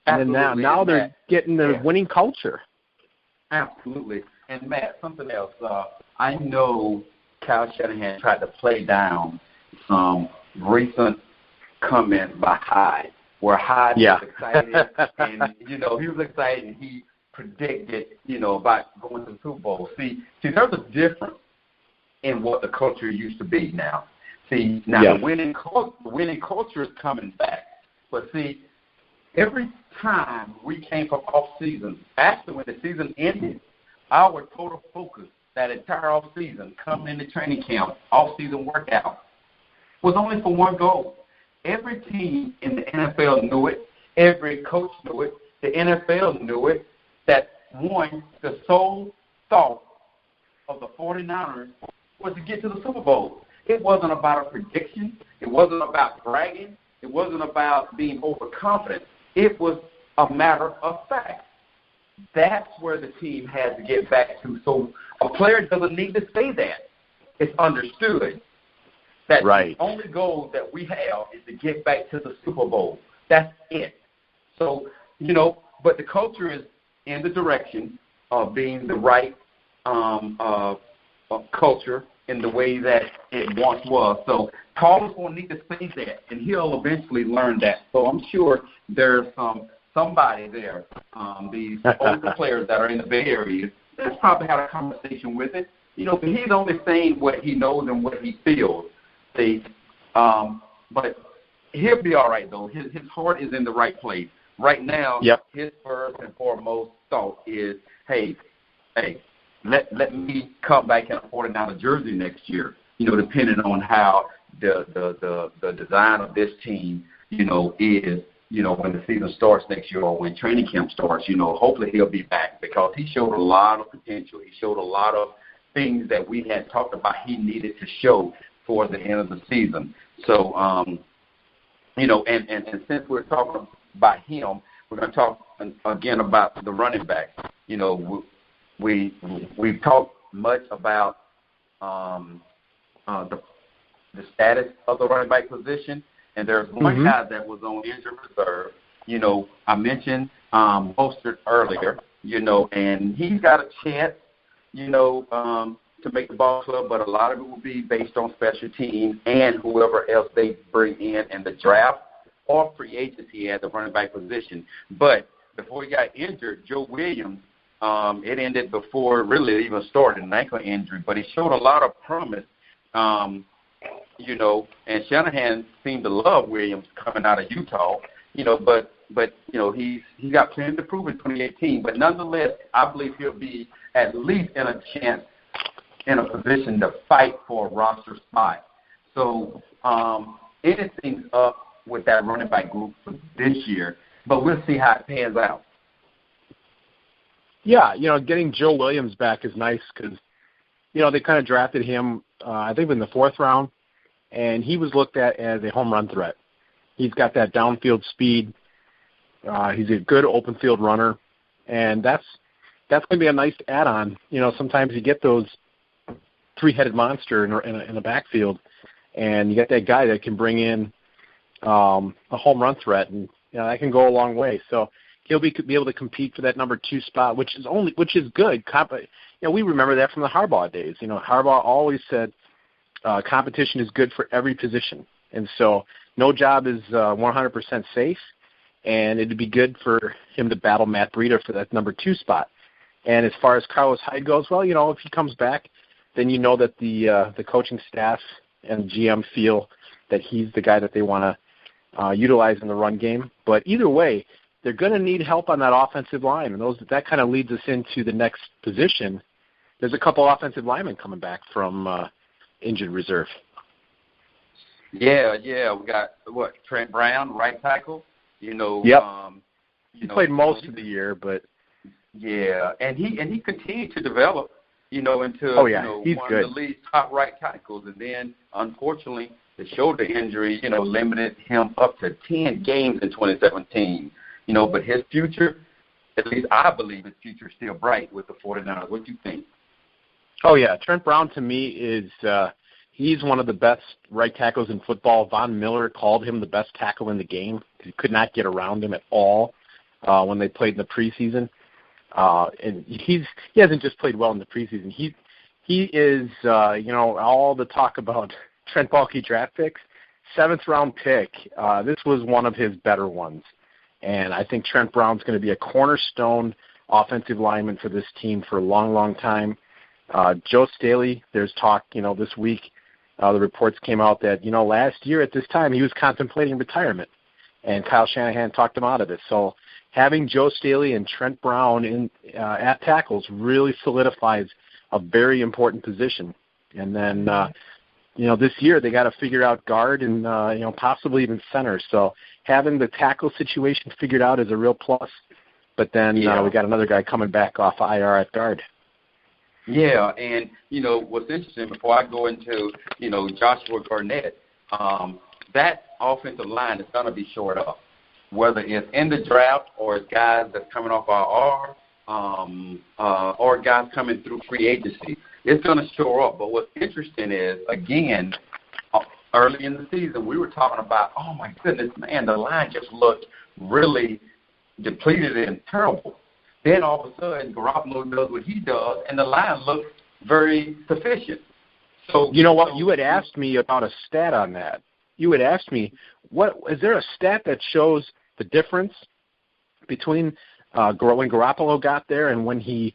And then now they're getting the winning culture. Absolutely. And, Matt, something else. I know Kyle Shanahan tried to play down some recent comments by Hyde, where Hyde was excited. And, he was excited. He predicted, about going to the Super Bowl. See, there's a difference in what the culture used to be now. See, now the winning culture is coming back. But, see, every time we came from off-season, actually when the season ended, our total focus that entire off-season, coming into training camp, off-season workout, was only for one goal. Every team in the NFL knew it. Every coach knew it. The NFL knew it, that the sole thought of the 49ers was to get to the Super Bowl. It wasn't about a prediction. It wasn't about bragging. It wasn't about being overconfident. It was a matter of fact. That's where the team has to get back to. So a player doesn't need to say that. It's understood that the only goal that we have is to get back to the Super Bowl. That's it. So, but the culture is in the direction of being the right culture in the way that it once was. So Carlos won't need to say that, and he'll eventually learn that. So I'm sure there's somebody there, these older players that are in the Bay Area, that's probably had a conversation with it. But he's only saying what he knows and what he feels. See, but he'll be all right, though. His heart is in the right place. Right now, his first and foremost thought is, hey, let me come back in a 49er jersey next year, depending on how the design of this team, is, when the season starts next year or when training camp starts, hopefully he'll be back because he showed a lot of potential. He showed a lot of things that we had talked about he needed to show towards the end of the season. So, and since we're talking about him, we're going to talk again about the running back. We've talked much about the status of the running back position, and there's one guy that was on injured reserve. I mentioned Mostert earlier, and he's got a chance, to make the ball club, but a lot of it will be based on special teams and whoever else they bring in the draft or free agency at the running back position. But before he got injured, Joe Williams, it ended before really it even started, an ankle injury, but he showed a lot of promise, you know, and Shanahan seemed to love Williams coming out of Utah, you know, but you know, he's got plenty to prove in 2018. But nonetheless, I believe he'll be at least in a chance, in a position to fight for a roster spot. So anything's up with that running back group for this year, but we'll see how it pans out. Yeah, you know, getting Joe Williams back is nice because, you know, they kind of drafted him, I think, in the 4th round, and he was looked at as a home run threat. He's got that downfield speed. He's a good open field runner, and that's going to be a nice add-on. You know, sometimes you get those three-headed monster in a backfield, and you get that guy that can bring in a home run threat, and you know, that can go a long way. So he'll be able to compete for that number 2 spot, which is good. You know, we remember that from the Harbaugh days. You know, Harbaugh always said competition is good for every position, and so no job is 100% safe. And it'd be good for him to battle Matt Breida for that number 2 spot. And as far as Carlos Hyde goes, well, you know, if he comes back, then you know that the coaching staff and GM feel that he's the guy that they want to utilize in the run game. But either way, they're going to need help on that offensive line, and that kind of leads us into the next position. There's a couple offensive linemen coming back from injured reserve. Yeah, we got Trent Brown, right tackle. You know, yep. He played most of the year, but yeah, and he continued to develop, you know, into you know, one of the league's top right tackles, and then unfortunately the shoulder injury, you know, limited him up to 10 games in 2017. You know, but his future, at least I believe his future is still bright with the 49ers. What do you think? Oh yeah, Trent Brown to me is he's one of the best right tackles in football. Von Miller called him the best tackle in the game. He could not get around him at all when they played in the preseason. And he hasn't just played well in the preseason. He is, you know, all the talk about Trent Baalke draft picks, 7th round pick. This was one of his better ones. And I think Trent Brown's going to be a cornerstone offensive lineman for this team for a long, long time. Joe Staley, there's talk, you know, this week, the reports came out that, you know, last year at this time he was contemplating retirement, and Kyle Shanahan talked him out of it. So having Joe Staley and Trent Brown at tackles really solidifies a very important position. And then, you know, this year they got to figure out guard and, you know, possibly even center. So having the tackle situation figured out is a real plus. But then we got another guy coming back off IR at guard. Yeah, and, you know, what's interesting, before I go into, you know, Joshua Garnett, that offensive line is going to be short up, whether it's in the draft or it's guys that's coming off IR or guys coming through free agency. It's going to shore up. But what's interesting is, again, early in the season, we were talking about, oh, my goodness, man, the line just looked really depleted and terrible. Then all of a sudden, Garoppolo does what he does, and the line looks very sufficient. So you know what? You had asked me about a stat on that. You had asked me, is there a stat that shows the difference between when Garoppolo got there and when he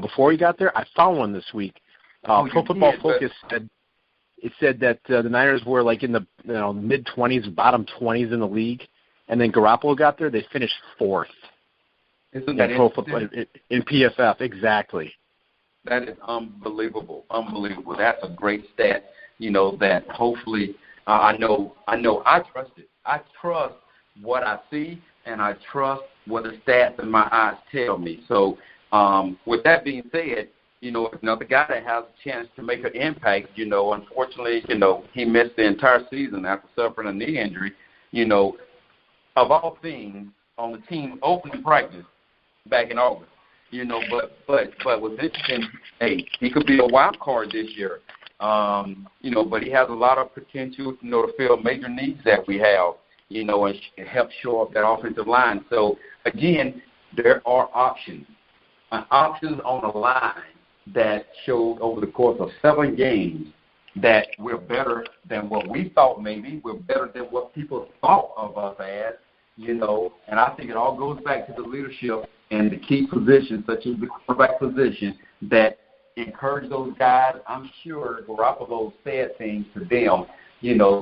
before he got there? I found one this week. Pro Football Focus said that the Niners were like in the mid-20s, bottom 20s in the league, and then Garoppolo got there, they finished 4th. Isn't that in PFF? Exactly. That is unbelievable. Unbelievable. That's a great stat. You know, that hopefully I know I trust it. I trust what I see, and I trust what the stats in my eyes tell me. So with that being said, you know, another guy that has a chance to make an impact, you know, unfortunately, you know, he missed the entire season after suffering a knee injury. You know, of all things, on the team opening practice back in August, you know, but what's interesting, hey, he could be a wild card this year, you know, but he has a lot of potential, you know, to fill major needs that we have, you know, and help shore up that offensive line. So, again, there are options on the line that showed over the course of 7 games that we're better than what we thought maybe. We're better than what people thought of us as, and I think it all goes back to the leadership and the key positions, such as the quarterback position, that encourage those guys. I'm sure Garoppolo said things to them,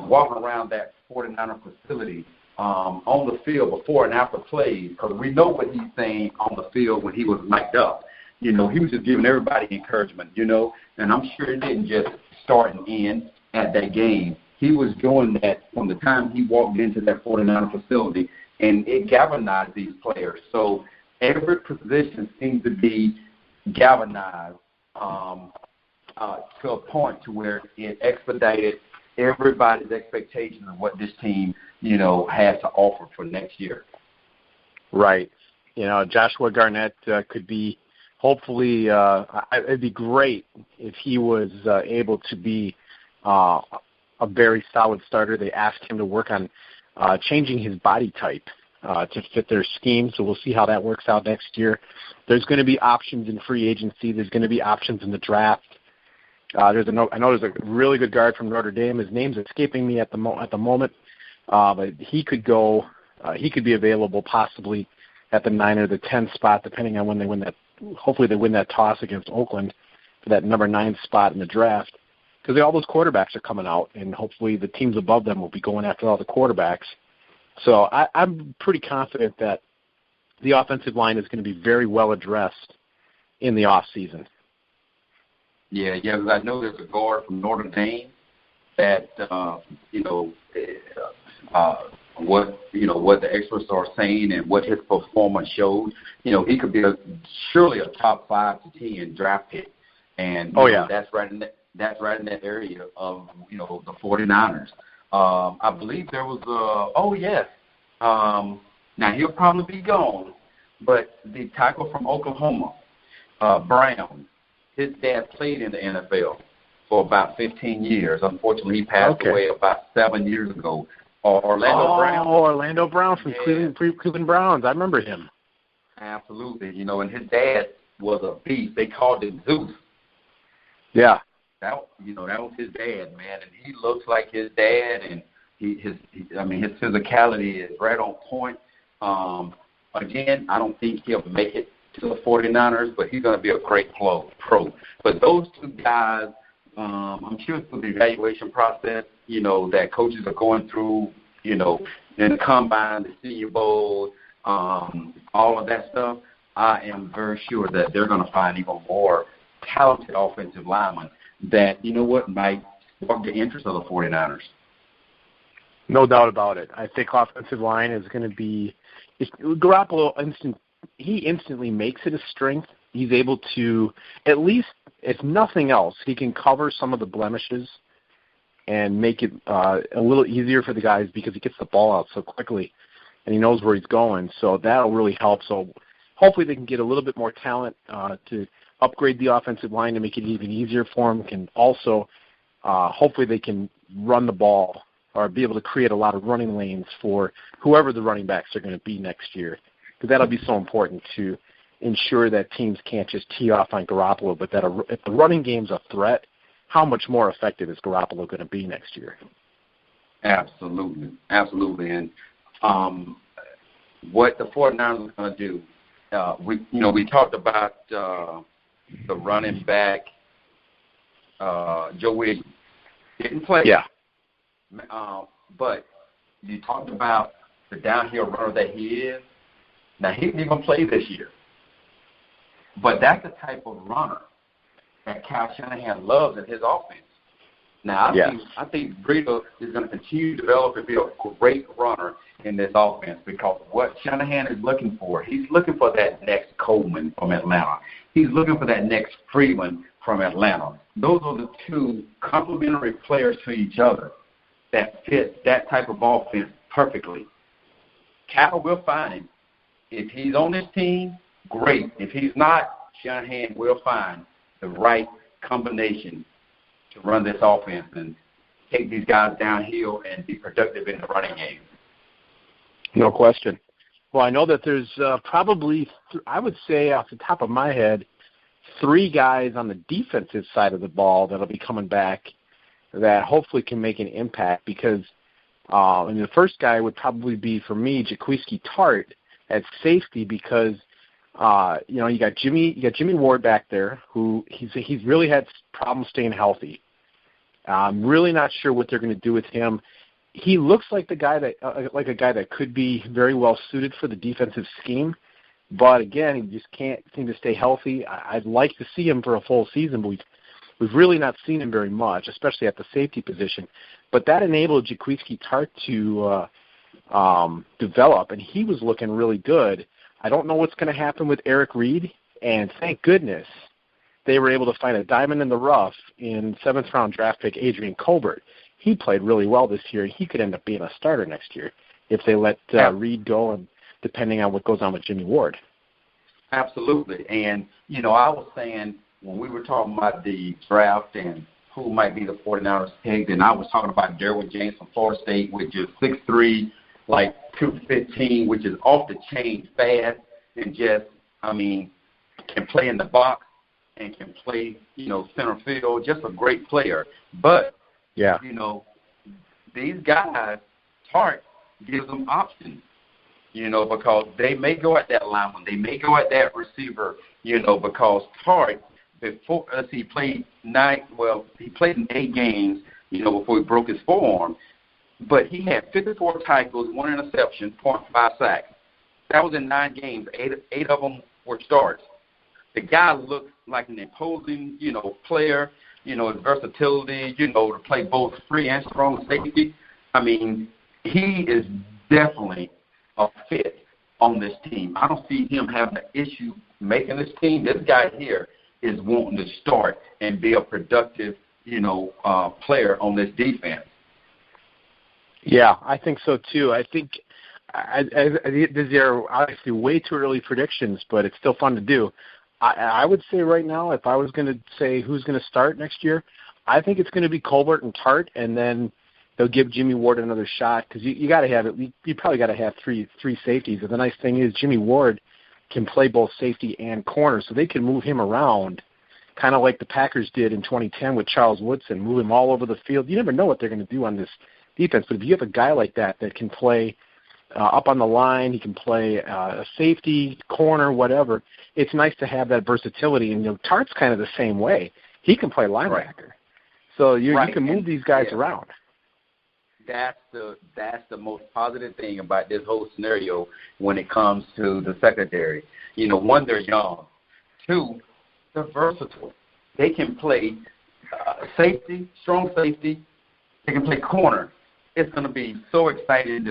walking around that 49er facility on the field before and after plays, because we know what he's saying on the field when he was mic'd up. He was just giving everybody encouragement, and I'm sure it didn't just start and end at that game. He was doing that from the time he walked into that 49er facility, and it galvanized these players. So every position seems to be galvanized to a point to where it expedited everybody's expectations of what this team, has to offer for next year. Right. Joshua Garnett could be hopefully it'd be great if he was able to be a very solid starter. They asked him to work on changing his body type to fit their scheme, so we'll see how that works out next year. There's going to be options in free agency. There's going to be options in the draft. I know there's a really good guard from Notre Dame. His name's escaping me at the moment, but he could go. He could be available possibly at the 9 or the 10 spot, depending on when they win that. Hopefully, they win that toss against Oakland for that number 9 spot in the draft, because all those quarterbacks are coming out, and hopefully the teams above them will be going after all the quarterbacks. So I'm pretty confident that the offensive line is going to be very well addressed in the off season. Yeah, because I know there's a guard from Notre Dame that what the experts are saying and what his performance showed. He could be surely a top 5 to 10 draft pick, and that's right in that area of the 49ers. I believe there was now he'll probably be gone, but the tackle from Oklahoma, Brown. His dad played in the NFL for about 15 years. Unfortunately, he passed away about 7 years ago. Orlando Brown from Cleveland Browns. I remember him. Absolutely. And his dad was a beast. They called him Zeus. Yeah. That was his dad, man, and he looks like his dad, and his physicality is right on point. Again, I don't think he'll make it to the 49ers, but he's going to be a great pro. But those 2 guys, I'm sure through the evaluation process, that coaches are going through, in the combine, the Senior Bowl, all of that stuff, I am very sure that they're going to find even more talented offensive linemen that, might spark the interest of the 49ers. No doubt about it. I think offensive line is going to be Garoppolo he instantly makes it a strength. He's able to, at least, if nothing else, he can cover some of the blemishes and make it a little easier for the guys because he gets the ball out so quickly and he knows where he's going. So that'll really help. So hopefully they can get a little bit more talent to upgrade the offensive line to make it even easier for them. Can also, hopefully they can run the ball or be able to create a lot of running lanes for whoever the running backs are going to be next year. Because that'll be so important to ensure that teams can't just tee off on Garoppolo, but that if the running game's a threat, how much more effective is Garoppolo going to be next year? Absolutely. And what the 49ers are going to do, we talked about the running back, Joe Williams. Didn't play. Yeah. But you talked about the downhill runner that he is. Now, he didn't even play this year. But that's the type of runner that Kyle Shanahan loves in his offense. Now, I think Breida is going to continue to develop and be a great runner in this offense because what Shanahan is looking for, he's looking for that next Coleman from Atlanta. He's looking for that next Freeman from Atlanta. Those are the 2 complementary players to each other that fit that type of offense perfectly. Kyle will find him. If he's on this team, great. If he's not, Shanahan will find the right combination to run this offense and take these guys downhill and be productive in the running game. No question. Well, I know that there's probably, I would say off the top of my head, three guys on the defensive side of the ball that'll be coming back that hopefully can make an impact because and the first guy would probably be, for me, Jaquiski Tart at safety because, you got Jimmy Ward back there who he's really had problems staying healthy. I'm really not sure what they're going to do with him. He looks like a guy that could be very well suited for the defensive scheme, but again, he just can't seem to stay healthy. I'd like to see him for a full season, but we've really not seen him very much, especially at the safety position. But that enabled Jaquiski Tart to develop, and he was looking really good. I don't know what's going to happen with Eric Reed, and thank goodness they were able to find a diamond in the rough in 7th-round draft pick Adrian Colbert. He played really well this year, and he could end up being a starter next year if they let Reed go, and depending on what goes on with Jimmy Ward. Absolutely. And, I was saying when we were talking about the draft and who might be the 49ers pick, and I was talking about Derwin James from Florida State, which is 6'3", like 215, which is off the chain fast and just, can play in the box and can play, center field, just a great player. But, these guys, Tart gives them options, because they may go at that lineman, they may go at that receiver, because Tart, before he played in 8 games, before he broke his forearm. But he had 54 tackles, 1 interception, 0.5 sacks. That was in 9 games. 8 of them were starts. The guy looks like an imposing, player, his versatility, to play both free and strong safety. He is definitely a fit on this team. I don't see him having an issue making this team. This guy here is wanting to start and be a productive, player on this defense. Yeah, I think so too. I think these are obviously way too early predictions, but it's still fun to do. I would say right now, if I was going to say who's going to start next year, I think it's going to be Colbert and Tart, and then they'll give Jimmy Ward another shot because you got to have it. You probably got to have three safeties. And the nice thing is Jimmy Ward can play both safety and corner, so they can move him around, kind of like the Packers did in 2010 with Charles Woodson, move him all over the field. You never know what they're going to do on this defense, but if you have a guy like that can play up on the line, he can play a safety, corner, whatever, it's nice to have that versatility. And Tart's kind of the same way. He can play linebacker. Right. So you can move these guys around. That's the most positive thing about this whole scenario when it comes to the secondary. One, they're young. 2, they're versatile. They can play safety, strong safety. They can play corner. It's going to be so exciting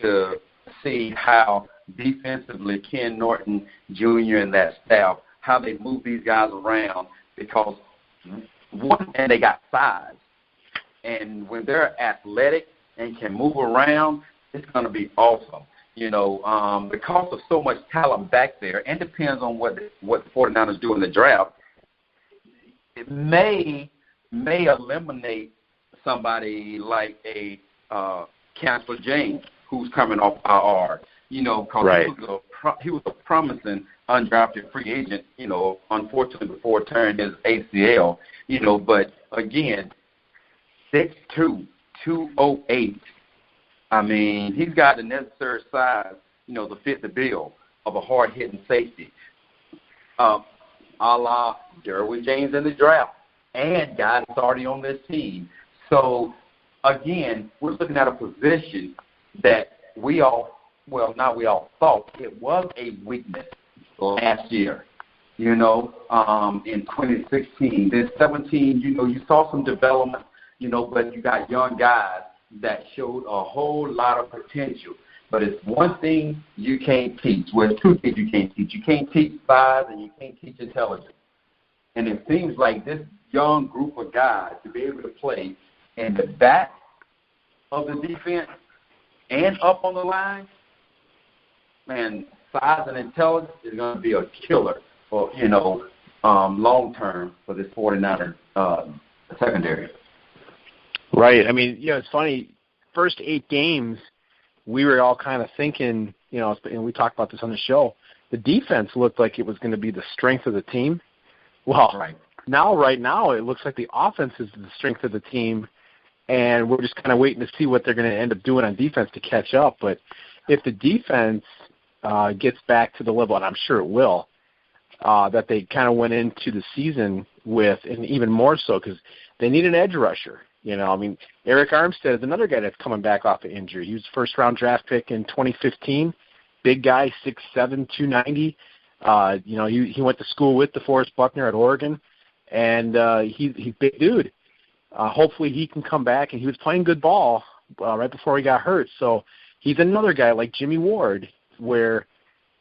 to see how defensively Ken Norton Jr. and that staff, how they move these guys around because, one, and they got size. And when they're athletic and can move around, it's going to be awesome. Because of so much talent back there, and depends on what the 49ers do in the draft, it may eliminate somebody like a Chancellor James, who's coming off IR, because he was a promising undrafted free agent, unfortunately before turning his ACL, but again, 6'2", 208. He's got the necessary size, to fit the bill of a hard-hitting safety, a la Derwin James in the draft, and guys already on this team. So, again, we're looking at a position that not we all thought it was a weakness last year, in 2016. This 17, you saw some development, but you got young guys that showed a whole lot of potential. But it's one thing you can't teach. Well, it's 2 things you can't teach. You can't teach size and you can't teach intelligence. And it seems like this young group of guys to be able to play in the back of the defense and up on the line, man, size and intelligence is going to be a killer for, long term for this 49er secondary. Right. It's funny. First 8 games, we were all kind of thinking, and we talked about this on the show, the defense looked like it was going to be the strength of the team. Well, Right. right now, it looks like the offense is the strength of the team, and we're just kind of waiting to see what they're going to end up doing on defense to catch up. But if the defense gets back to the level, and I'm sure it will, that they kind of went into the season with, and even more so because they need an edge rusher. I mean, Eric Armstead is another guy that's coming back off of injury. He was first-round draft pick in 2015. Big guy, 6'7", 290. He went to school with DeForest Buckner at Oregon, and he's big dude. Hopefully he can come back, and he was playing good ball right before he got hurt. So he's another guy like Jimmy Ward, where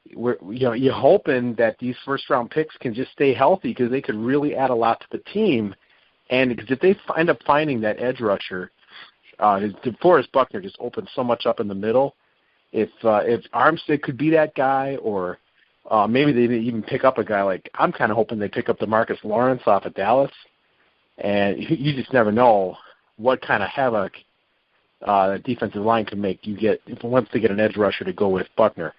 you're hoping that these first-round picks can just stay healthy because they could really add a lot to the team. And because if they end up finding that edge rusher, DeForest Buckner just opens so much up in the middle. If Armstead could be that guy, or maybe they even pick up a guy like, I'm kind of hoping they pick up DeMarcus Lawrence off of Dallas. And you just never know what kind of havoc the defensive line can make once they get an edge rusher to go with Buckner.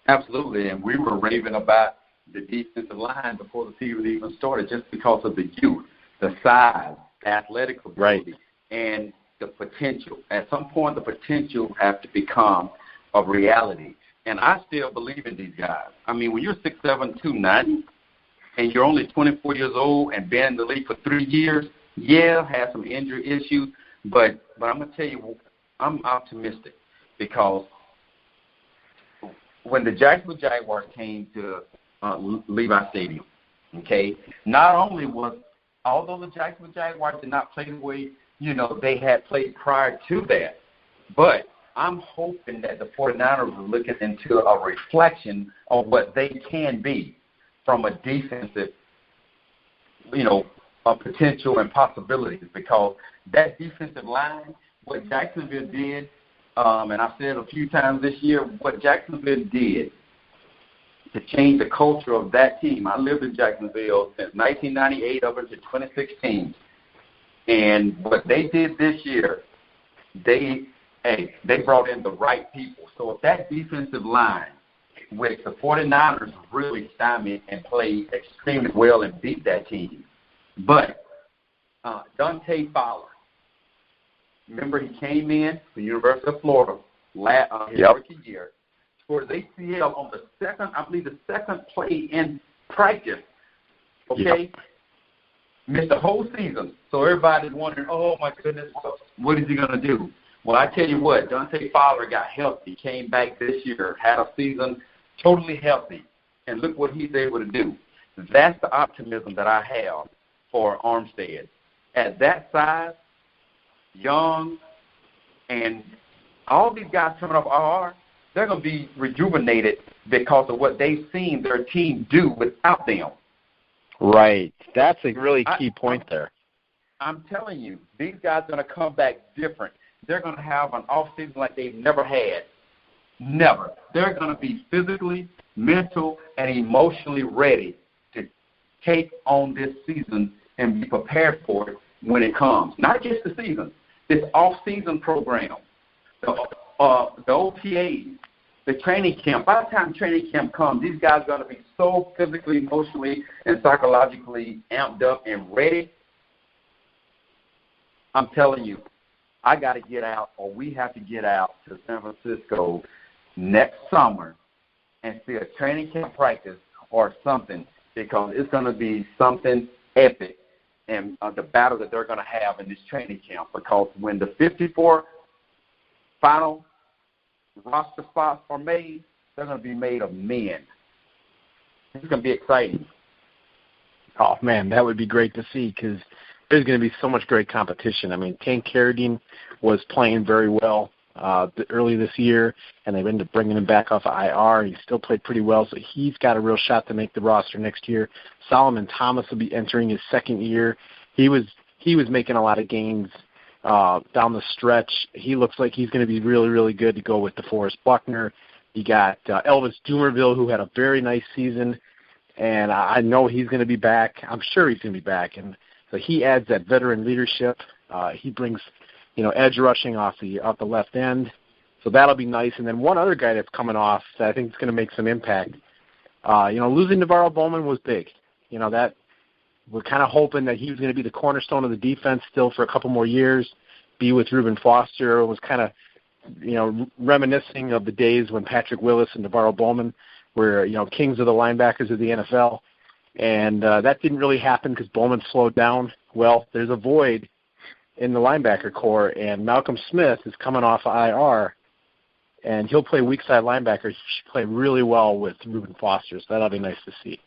Absolutely, and we were raving about the defensive line before the season even started just because of the youth, the size, the athletic ability, and the potential. At some point, the potential has to become a reality. And I still believe in these guys. I mean, when you're 6'7", 290, and you're only 24 years old and been in the league for 3 years, had some injury issues, but I'm going to tell you, I'm optimistic because when the Jacksonville Jaguars came to Levi Stadium, not only although the Jacksonville Jaguars did not play the way, they had played prior to that, but I'm hoping that the 49ers are looking into a reflection of what they can be from a defensive, a potential and possibilities, because that defensive line, what Jacksonville did, and I've said a few times this year, what Jacksonville did to change the culture of that team. I lived in Jacksonville since 1998 up until 2016. And what they did this year, they brought in the right people. So if that defensive line, which the 49ers really stymied and played extremely well and beat that team. But Dante Fowler, remember he came in the University of Florida his rookie year for the ACL on the second play in practice. Missed the whole season. So everybody's wondering, oh my goodness, what is he going to do? Well, I tell you what, Dante Fowler got healthy, came back this year, had a season totally healthy, and look what he's able to do. That's the optimism that I have for Armstead. At that size, young, and all these guys coming off IR, they're going to be rejuvenated because of what they've seen their team do without them. Right. That's a really key point there. I'm telling you, these guys are going to come back different. They're going to have an offseason like they've never had. Never. They're going to be physically, mental, and emotionally ready to take on this season and be prepared for it when it comes. Not just the season, this off-season program, the OTAs, the training camp. By the time training camp comes, these guys are going to be so physically, emotionally, and psychologically amped up and ready. I'm telling you, I got to get out, or we have to get out to San Francisco next summer and see a training camp practice or something, because it's going to be something epic, and the battle that they're going to have in this training camp, because when the 54 final roster spots are made, they're going to be made of men. It's going to be exciting. Oh, man, that would be great to see, because there's going to be so much great competition. I mean, Tank Carradine was playing very well early this year, and they've ended up bringing him back off of IR. He still played pretty well, so he's got a real shot to make the roster next year. Solomon Thomas will be entering his second year. He was making a lot of gains down the stretch. He looks like he's going to be really, really good to go with DeForest Buckner. You got Elvis Dumerville, who had a very nice season, and I know he's going to be back. I'm sure he's going to be back, and so he adds that veteran leadership. He brings, edge rushing off the left end. So that'll be nice. And then one other guy that's coming off that I think is going to make some impact. Losing Navarro Bowman was big. that we're kind of hoping that he was going to be the cornerstone of the defense still for a couple more years, be with Reuben Foster. It was kind of, reminiscing of the days when Patrick Willis and Navarro Bowman were, kings of the linebackers of the NFL. And that didn't really happen because Bowman slowed down. Well, there's a void in the linebacker core, and Malcolm Smith is coming off IR, and he'll play weak side linebacker. He should play really well with Reuben Foster, so that'll be nice to see.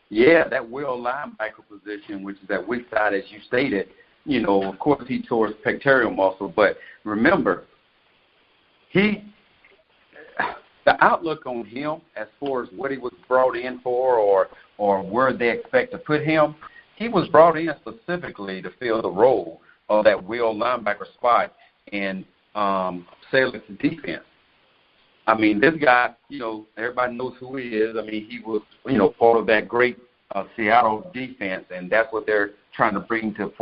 Yeah, that will linebacker position, which is that weak side, as you stated, of course he tore his pectoral muscle, but remember, the outlook on him as far as what he was brought in for or where they expect to put him, he was brought in specifically to fill the role of that will linebacker spot in Sailor's defense. I mean, this guy, everybody knows who he is. I mean, he was, part of that great Seattle defense, and that's what they're trying to bring to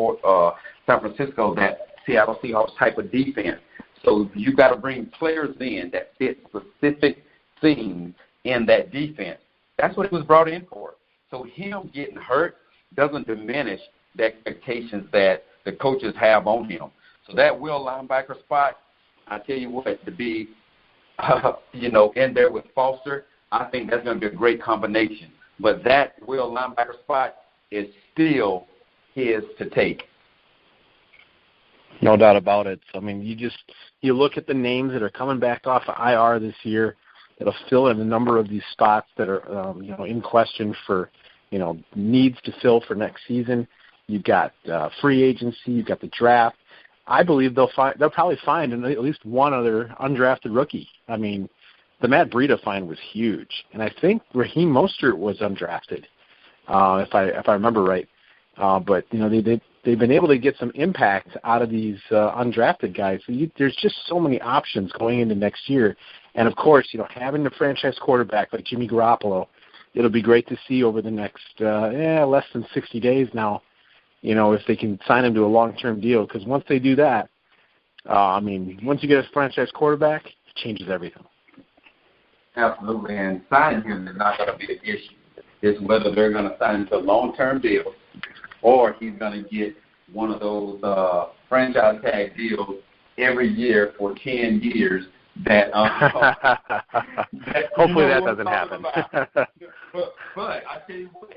San Francisco, that Seattle Seahawks type of defense. So you got to bring players in that fit specific things in that defense. That's what he was brought in for. So him getting hurt doesn't diminish the expectations that the coaches have on him. So that will linebacker spot, I tell you what, to be, in there with Foster, I think that's going to be a great combination. But that will linebacker spot is still his to take. No doubt about it. I mean, you look at the names that are coming back off of IR this year that'll fill in a number of these spots that are, in question for, needs to fill for next season. You've got free agency. You've got the draft. I believe they'll probably find at least one other undrafted rookie. I mean, the Matt Breida find was huge, and I think Raheem Mostert was undrafted, if I remember right. But they've been able to get some impact out of these undrafted guys. So there's just so many options going into next year, and of course, having the franchise quarterback like Jimmy Garoppolo, it'll be great to see over the next less than 60 days now. If they can sign him to a long-term deal, because once they do that, once you get a franchise quarterback, it changes everything. Absolutely, and signing him is not going to be an issue. It's whether they're going to sign him to a long-term deal or he's going to get one of those franchise tag deals every year for 10 years. That hopefully that doesn't happen. but I tell you what,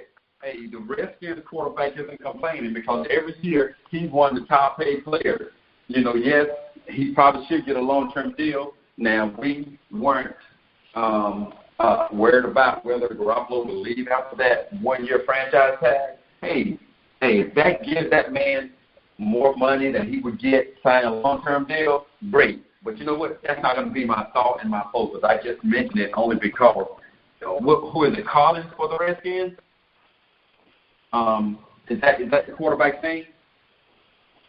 hey, the Redskins quarterback isn't complaining because every year he's one of the top paid players. Yes, he probably should get a long-term deal. Now, we weren't worried about whether Garoppolo will leave after that one-year franchise tag. Hey, if that gives that man more money than he would get signing a long-term deal, great. But you know what? That's not going to be my thought and my focus. I just mentioned it only because who is it, Collins for the Redskins? Is that the quarterback thing?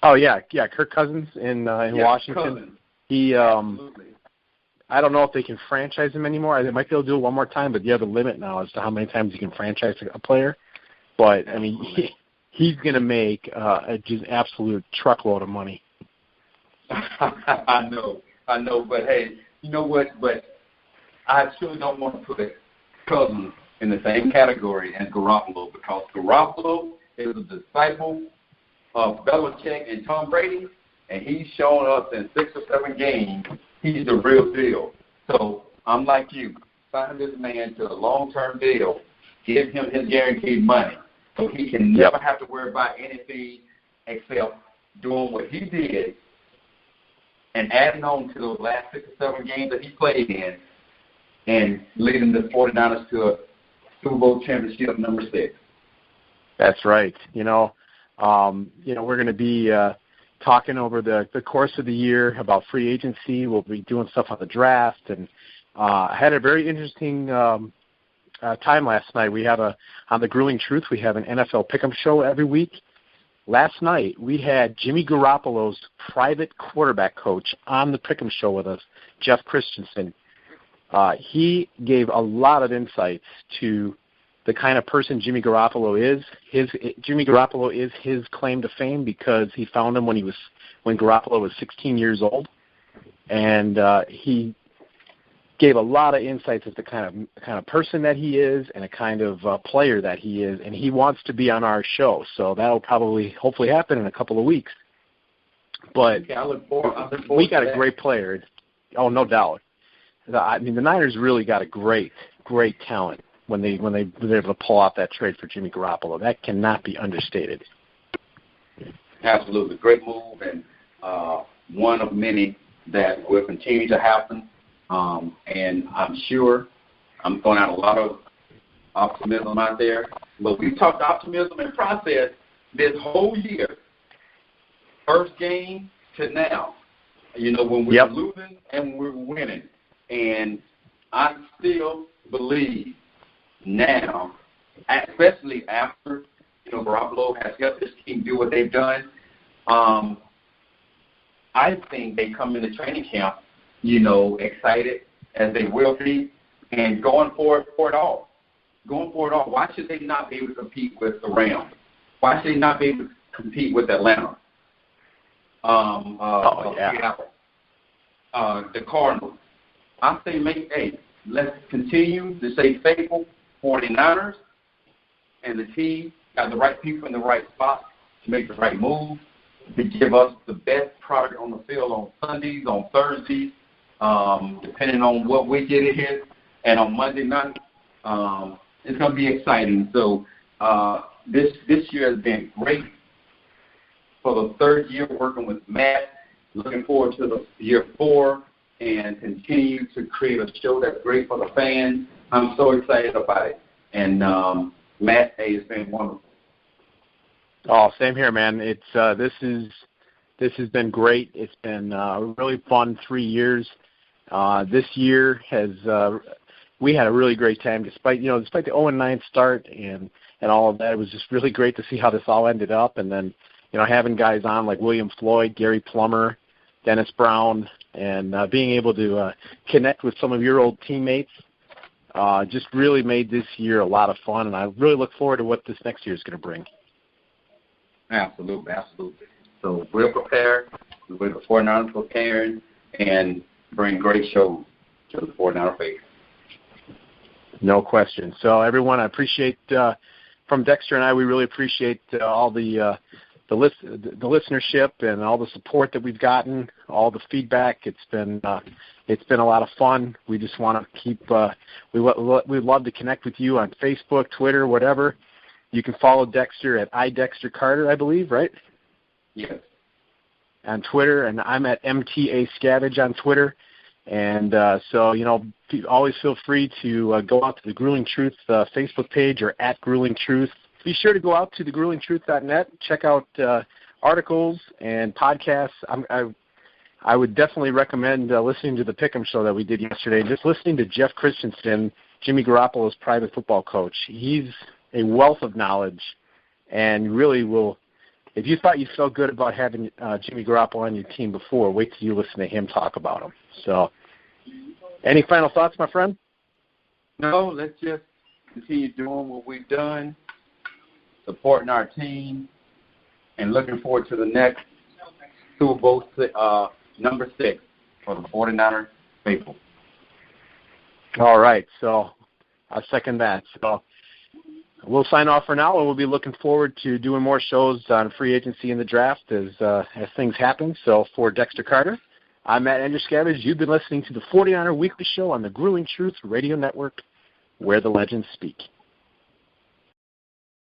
Oh yeah, Kirk Cousins in Washington. Cousins. He Absolutely. I don't know if they can franchise him anymore. They might be able to do it one more time, but you have a limit now as to how many times you can franchise a player. But I mean, he's going to make just absolute truckload of money. I know, but hey, you know what? But I truly don't want to put Cousins in the same category as Garoppolo because Garoppolo is a disciple of Belichick and Tom Brady, and he's shown us in 6 or 7 games he's the real deal. So I'm like you, sign this man to a long-term deal, give him his guaranteed money, so he can never have to worry about anything except doing what he did and adding on to those last 6 or 7 games that he played in and leading the 49ers to a Super Bowl championship number 6. That's right. We're going to be talking over the course of the year about free agency. We'll be doing stuff on the draft, and I had a very interesting time last night. We have on the Grueling Truth, we have an NFL Pick'em show every week. Last night, we had Jimmy Garoppolo's private quarterback coach on the Pick'em show with us, Jeff Christensen. He gave a lot of insights to the kind of person Jimmy Garoppolo is. Jimmy Garoppolo is his claim to fame because he found him when Garoppolo was 16 years old, and he gave a lot of insights as the kind of person that he is and a kind of player that he is, and he wants to be on our show. So that'll hopefully happen in a couple of weeks. But okay, I look forward we got to a great player. Oh, no doubt. I mean, the Niners really got a great talent when they were able to pull off that trade for Jimmy Garoppolo. That cannot be understated. Absolutely. Great move, and one of many that will continue to happen. And I'm sure I'm throwing out a lot of optimism out there. But we talked optimism and process this whole year, first game to now. You know, when we were losing and we were winning. And I still believe now, especially after, you know, Garoppolo has helped this team do what they've done, I think they come into training camp, you know, excited as they will be, and going for it all. Why should they not be able to compete with the Rams? Why should they not be able to compete with Atlanta? Seattle, the Cardinals. I say, let's continue to stay faithful. 49ers and the team got the right people in the right spot to make the right move, to give us the best product on the field on Sundays, on Thursdays, depending on what week it is, and on Monday night. It's going to be exciting. So this year has been great. For the third year working with Matt, looking forward to the year 4 and continue to create a show that's great for the fans. I'm so excited about it. And Matt, it's been wonderful. Oh, same here, man. It's this has been great. It's been a really fun 3 years. This year we had a really great time, despite the 0-9 start and all of that. It was just really great to see how this all ended up, and then having guys on like William Floyd, Gary Plummer, Dennis Brown, and being able to connect with some of your old teammates just really made this year a lot of fun, and I really look forward to what this next year is going to bring. Absolutely. So we're prepared. We're the 49ers prepared and bring great shows to the 49er faith. No question. So everyone, I appreciate from Dexter and I, we really appreciate all the listenership and all the support that we've gotten, all the feedback. It's been a lot of fun. We just want to keep. We'd love to connect with you on Facebook, Twitter, whatever. You can follow Dexter at Dexter Carter, I believe, right? Yes. On Twitter, and I'm at MTAScavage on Twitter. And so always feel free to go out to the Grueling Truth Facebook page or at Grueling Truth. Be sure to go out to thegruelingtruth.net, check out articles and podcasts. I would definitely recommend listening to the Pick'em show that we did yesterday. Just listening to Jeff Christensen, Jimmy Garoppolo's private football coach. He's a wealth of knowledge, and really will. If you thought you felt good about having Jimmy Garoppolo on your team before, wait till you listen to him talk about him. So, any final thoughts, my friend? No, let's just continue doing what we've done, supporting our team, and looking forward to the next Super Bowl number 6 for the 49er faithful. All right, so I second that. So we'll sign off for now, and we'll be looking forward to doing more shows on free agency and the draft as things happen. So for Dexter Carter, I'm Matt Andruscavage. You've been listening to the 49er Weekly Show on the Grueling Truth Radio Network, where the legends speak.